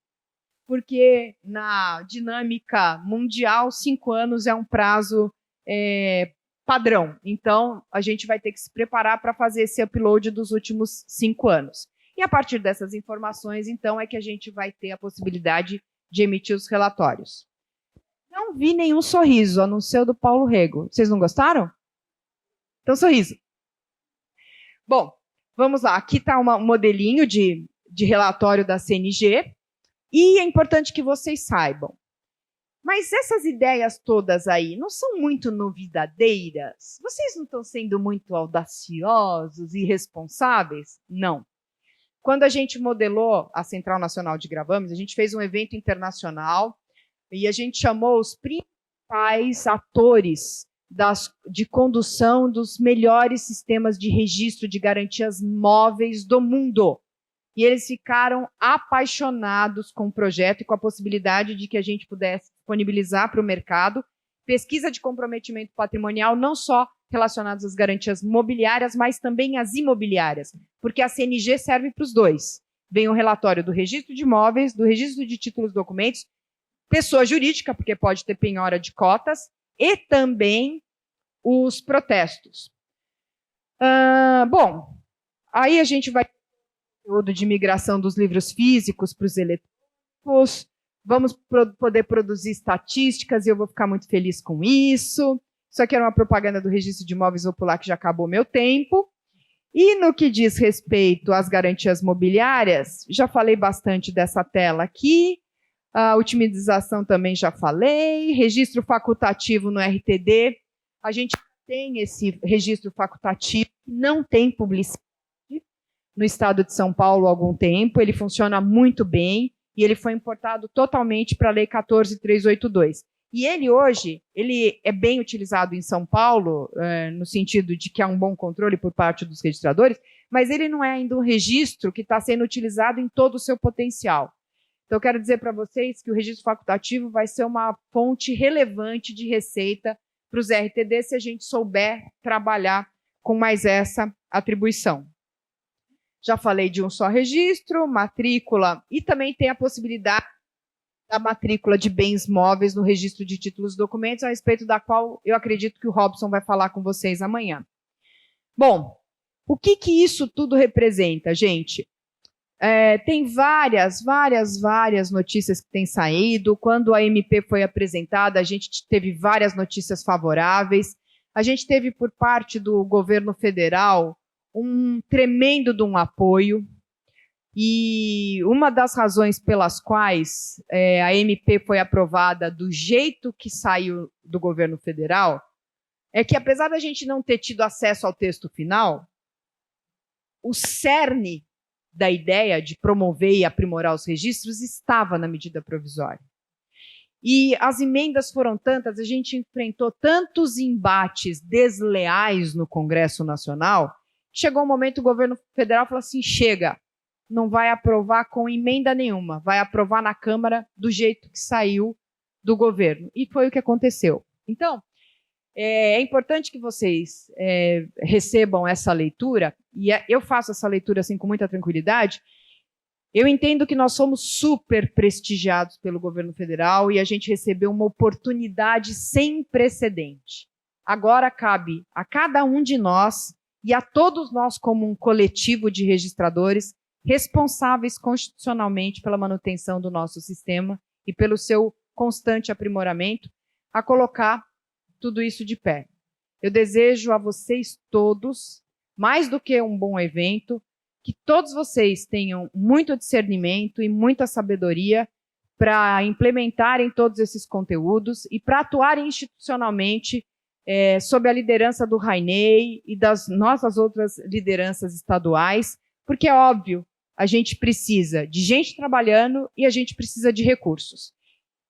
Porque na dinâmica mundial, 5 anos é um prazo padrão. Então, a gente vai ter que se preparar para fazer esse upload dos últimos 5 anos. E a partir dessas informações, então, é que a gente vai ter a possibilidade de emitir os relatórios. Não vi nenhum sorriso, a não ser o do Paulo Rego. Vocês não gostaram? Então, sorriso. Bom, vamos lá. Aqui está um modelinho de relatório da CNG. E é importante que vocês saibam. Mas essas ideias todas aí não são muito novidadeiras? Vocês não estão sendo muito audaciosos e irresponsáveis? Não. Quando a gente modelou a Central Nacional de Gravames, a gente fez um evento internacional e a gente chamou os principais atores de condução dos melhores sistemas de registro de garantias móveis do mundo. E eles ficaram apaixonados com o projeto e com a possibilidade de que a gente pudesse disponibilizar para o mercado pesquisa de comprometimento patrimonial, não só relacionados às garantias mobiliárias, mas também às imobiliárias, porque a CNG serve para os dois. Vem o relatório do registro de imóveis, do registro de títulos e documentos, pessoa jurídica, porque pode ter penhora de cotas, e também os protestos. Bom, aí a gente vai conteúdo de migração dos livros físicos para os eletrônicos, vamos poder produzir estatísticas e eu vou ficar muito feliz com isso. Isso aqui era uma propaganda do registro de imóveis, vou pular que já acabou meu tempo. E no que diz respeito às garantias mobiliárias, já falei bastante dessa tela aqui, a otimização também já falei, registro facultativo no RTD, a gente tem esse registro facultativo, não tem publicidade no estado de São Paulo há algum tempo, ele funciona muito bem e ele foi importado totalmente para a Lei 14.382. E ele hoje, ele é bem utilizado em São Paulo, no sentido de que há um bom controle por parte dos registradores, mas ele não é ainda um registro que está sendo utilizado em todo o seu potencial. Então, eu quero dizer para vocês que o registro facultativo vai ser uma fonte relevante de receita para os RTD se a gente souber trabalhar com mais essa atribuição. Já falei de um só registro, matrícula, e também tem a possibilidade da matrícula de bens móveis no registro de títulos e documentos, a respeito da qual eu acredito que o Robson vai falar com vocês amanhã. Bom, o que isso tudo representa, gente? Tem várias notícias que têm saído. Quando a MP foi apresentada, a gente teve várias notícias favoráveis. A gente teve, por parte do governo federal, um tremendo de um apoio. E uma das razões pelas quais a MP foi aprovada do jeito que saiu do governo federal é que, apesar da gente não ter tido acesso ao texto final, o cerne da ideia de promover e aprimorar os registros estava na medida provisória. E as emendas foram tantas, a gente enfrentou tantos embates desleais no Congresso Nacional, que chegou um momento o governo federal falou assim, chega, não vai aprovar com emenda nenhuma, vai aprovar na Câmara do jeito que saiu do governo. E foi o que aconteceu. Então, é importante que vocês recebam essa leitura, e eu faço essa leitura assim com muita tranquilidade. Eu entendo que nós somos super prestigiados pelo governo federal e a gente recebeu uma oportunidade sem precedente. Agora cabe a cada um de nós e a todos nós como um coletivo de registradores responsáveis constitucionalmente pela manutenção do nosso sistema e pelo seu constante aprimoramento, a colocar tudo isso de pé. Eu desejo a vocês todos, mais do que um bom evento, que todos vocês tenham muito discernimento e muita sabedoria para implementarem todos esses conteúdos e para atuarem institucionalmente sob a liderança do Rainey e das nossas outras lideranças estaduais, porque é óbvio, a gente precisa de gente trabalhando e a gente precisa de recursos.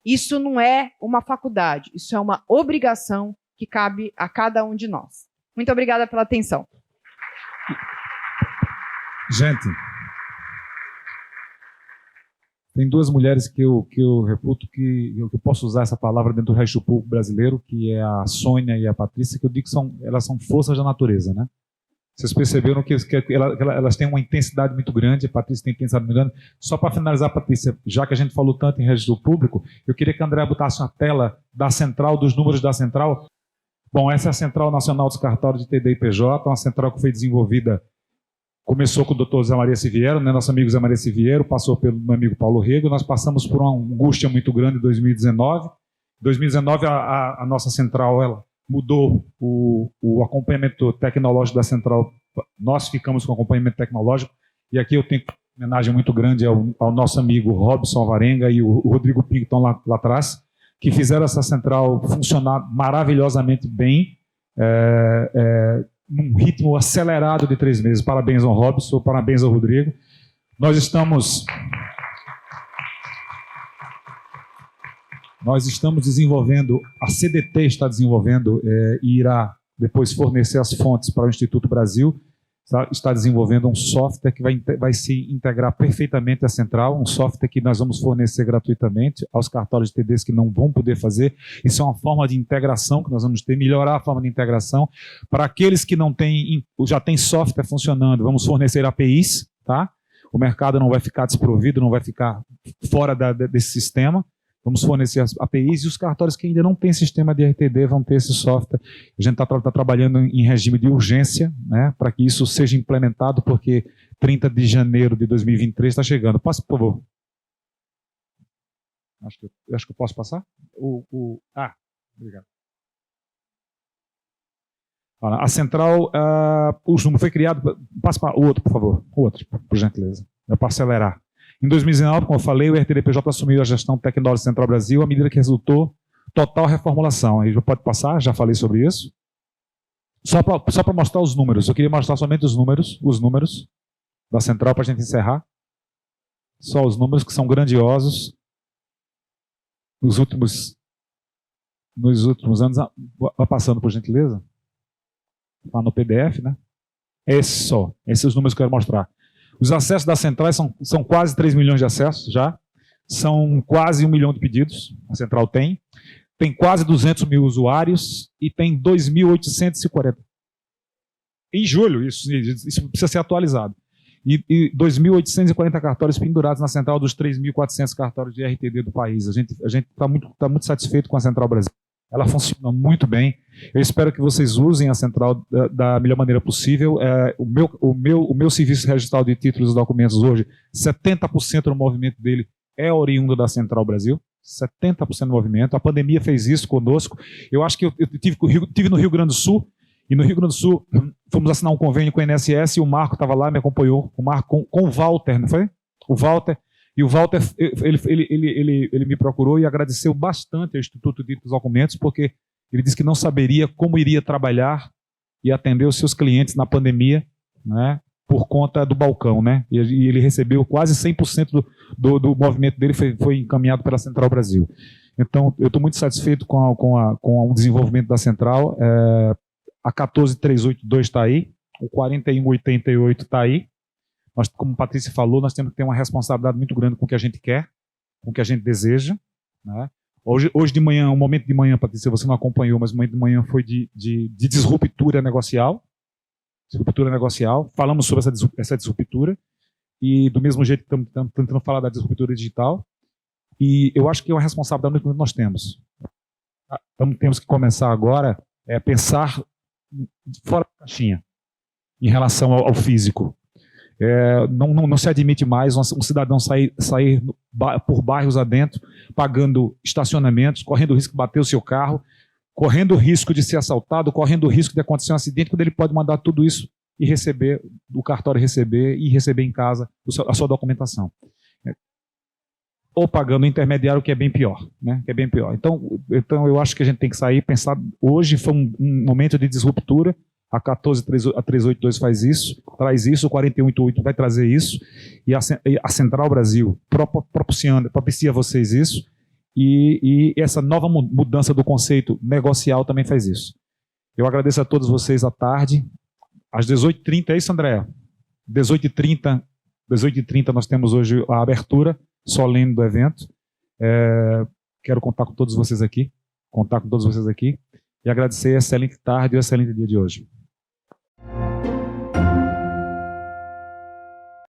Isso não é uma faculdade, isso é uma obrigação que cabe a cada um de nós. Muito obrigada pela atenção. Gente, tem duas mulheres que eu reputo que eu posso usar essa palavra dentro do registro público brasileiro, que é a Sônia e a Patrícia, que eu digo que elas são forças da natureza, né? Vocês perceberam que elas têm uma intensidade muito grande, a Patrícia tem intensidade muito grande. Só para finalizar, Patrícia, já que a gente falou tanto em registro público, eu queria que a Andréa botasse uma tela da central, dos números da central. Bom, essa é a Central Nacional dos Cartórios de TD e PJ, uma central que foi desenvolvida, começou com o doutor Zé Maria Siviero, né, nosso amigo Zé Maria Siviero, passou pelo meu amigo Paulo Rego, nós passamos por uma angústia muito grande em 2019. Em 2019, a nossa central, ela mudou o acompanhamento tecnológico da central, nós ficamos com acompanhamento tecnológico, e aqui eu tenho uma homenagem muito grande ao nosso amigo Robson Alvarenga e o Rodrigo Pinto, que estão lá atrás, que fizeram essa central funcionar maravilhosamente bem, num ritmo acelerado de 3 meses. Parabéns ao Robson, parabéns ao Rodrigo. Nós estamos desenvolvendo, a CDT está desenvolvendo e irá depois fornecer as fontes para o Instituto Brasil, está desenvolvendo um software que vai se integrar perfeitamente à central, um software que nós vamos fornecer gratuitamente aos cartórios de TDs que não vão poder fazer. Isso é uma forma de integração que nós vamos ter, melhorar a forma de integração. Para aqueles que não têm, já tem software funcionando, vamos fornecer APIs, tá? O mercado não vai ficar desprovido, não vai ficar fora desse sistema. Vamos fornecer as APIs e os cartórios que ainda não têm sistema de RTD vão ter esse software. A gente está trabalhando em regime de urgência, né, para que isso seja implementado, porque 30 de janeiro de 2023 está chegando. Passa, por favor. Acho que eu posso passar? Obrigado. A central, o número foi criado. Passa para o outro, por favor. O outro, por gentileza. É para acelerar. Em 2019, como eu falei, o RTDPJ assumiu a gestão tecnológica Central Brasil, à medida que resultou total reformulação. Aí já pode passar, já falei sobre isso. Só para mostrar os números. Eu queria mostrar somente os números da central para a gente encerrar. Só os números que são grandiosos. Nos últimos anos, vai passando por gentileza. Lá no PDF, né? Esses são os números que eu quero mostrar. Os acessos das centrais são quase 3 milhões de acessos já. São quase 1 milhão de pedidos. A central tem quase 200 mil usuários e tem 2.840. Em julho, isso precisa ser atualizado. E 2.840 cartórios pendurados na central dos 3.400 cartórios de RTD do país. A gente está muito satisfeito com a Central Brasil. Ela funciona muito bem. Eu espero que vocês usem a central da melhor maneira possível. O meu serviço registral de títulos e documentos hoje, 70% do movimento dele é oriundo da Central Brasil. 70% do movimento. A pandemia fez isso conosco. Eu acho que eu tive no Rio Grande do Sul, e no Rio Grande do Sul fomos assinar um convênio com o INSS e o Marco estava lá, me acompanhou. O Marco com o Walter, não foi? O Walter. E o Walter, ele me procurou e agradeceu bastante ao Instituto de Documentos, porque ele disse que não saberia como iria trabalhar e atender os seus clientes na pandemia, né, por conta do balcão, né? E ele recebeu quase 100% do movimento dele foi encaminhado pela Central Brasil. Então, eu estou muito satisfeito com o desenvolvimento da Central. A 14382 está aí, o 4188 está aí. Nós, como a Patrícia falou, nós temos que ter uma responsabilidade muito grande com o que a gente quer, com o que a gente deseja, né? Hoje de manhã, um momento de manhã, Patrícia, você não acompanhou, mas o momento de manhã foi de disruptura negocial. Disruptura negocial. Falamos sobre essa disruptura e do mesmo jeito que estamos tentando falar da disruptura digital. E eu acho que é uma responsabilidade que nós temos. Temos que começar agora a pensar fora da caixinha em relação ao físico. Não se admite mais um cidadão sair por bairros adentro, pagando estacionamentos, correndo o risco de bater o seu carro, correndo o risco de ser assaltado, correndo o risco de acontecer um acidente, quando ele pode mandar tudo isso e receber, o cartório receber e receber em casa a sua documentação. Ou pagando o intermediário, que é bem pior, né? Que é bem pior. Então eu acho que a gente tem que sair e pensar. Hoje foi um momento de disruptura. A 14382 faz isso, traz isso, o 4188 vai trazer isso, e a Central Brasil propicia a vocês isso, e essa nova mudança do conceito negocial também faz isso. Eu agradeço a todos vocês à tarde, às 18h30, é isso, Andréa? 18h30 nós temos hoje a abertura solene do evento. Quero contar com todos vocês aqui, e agradecer a excelente tarde e o excelente dia de hoje.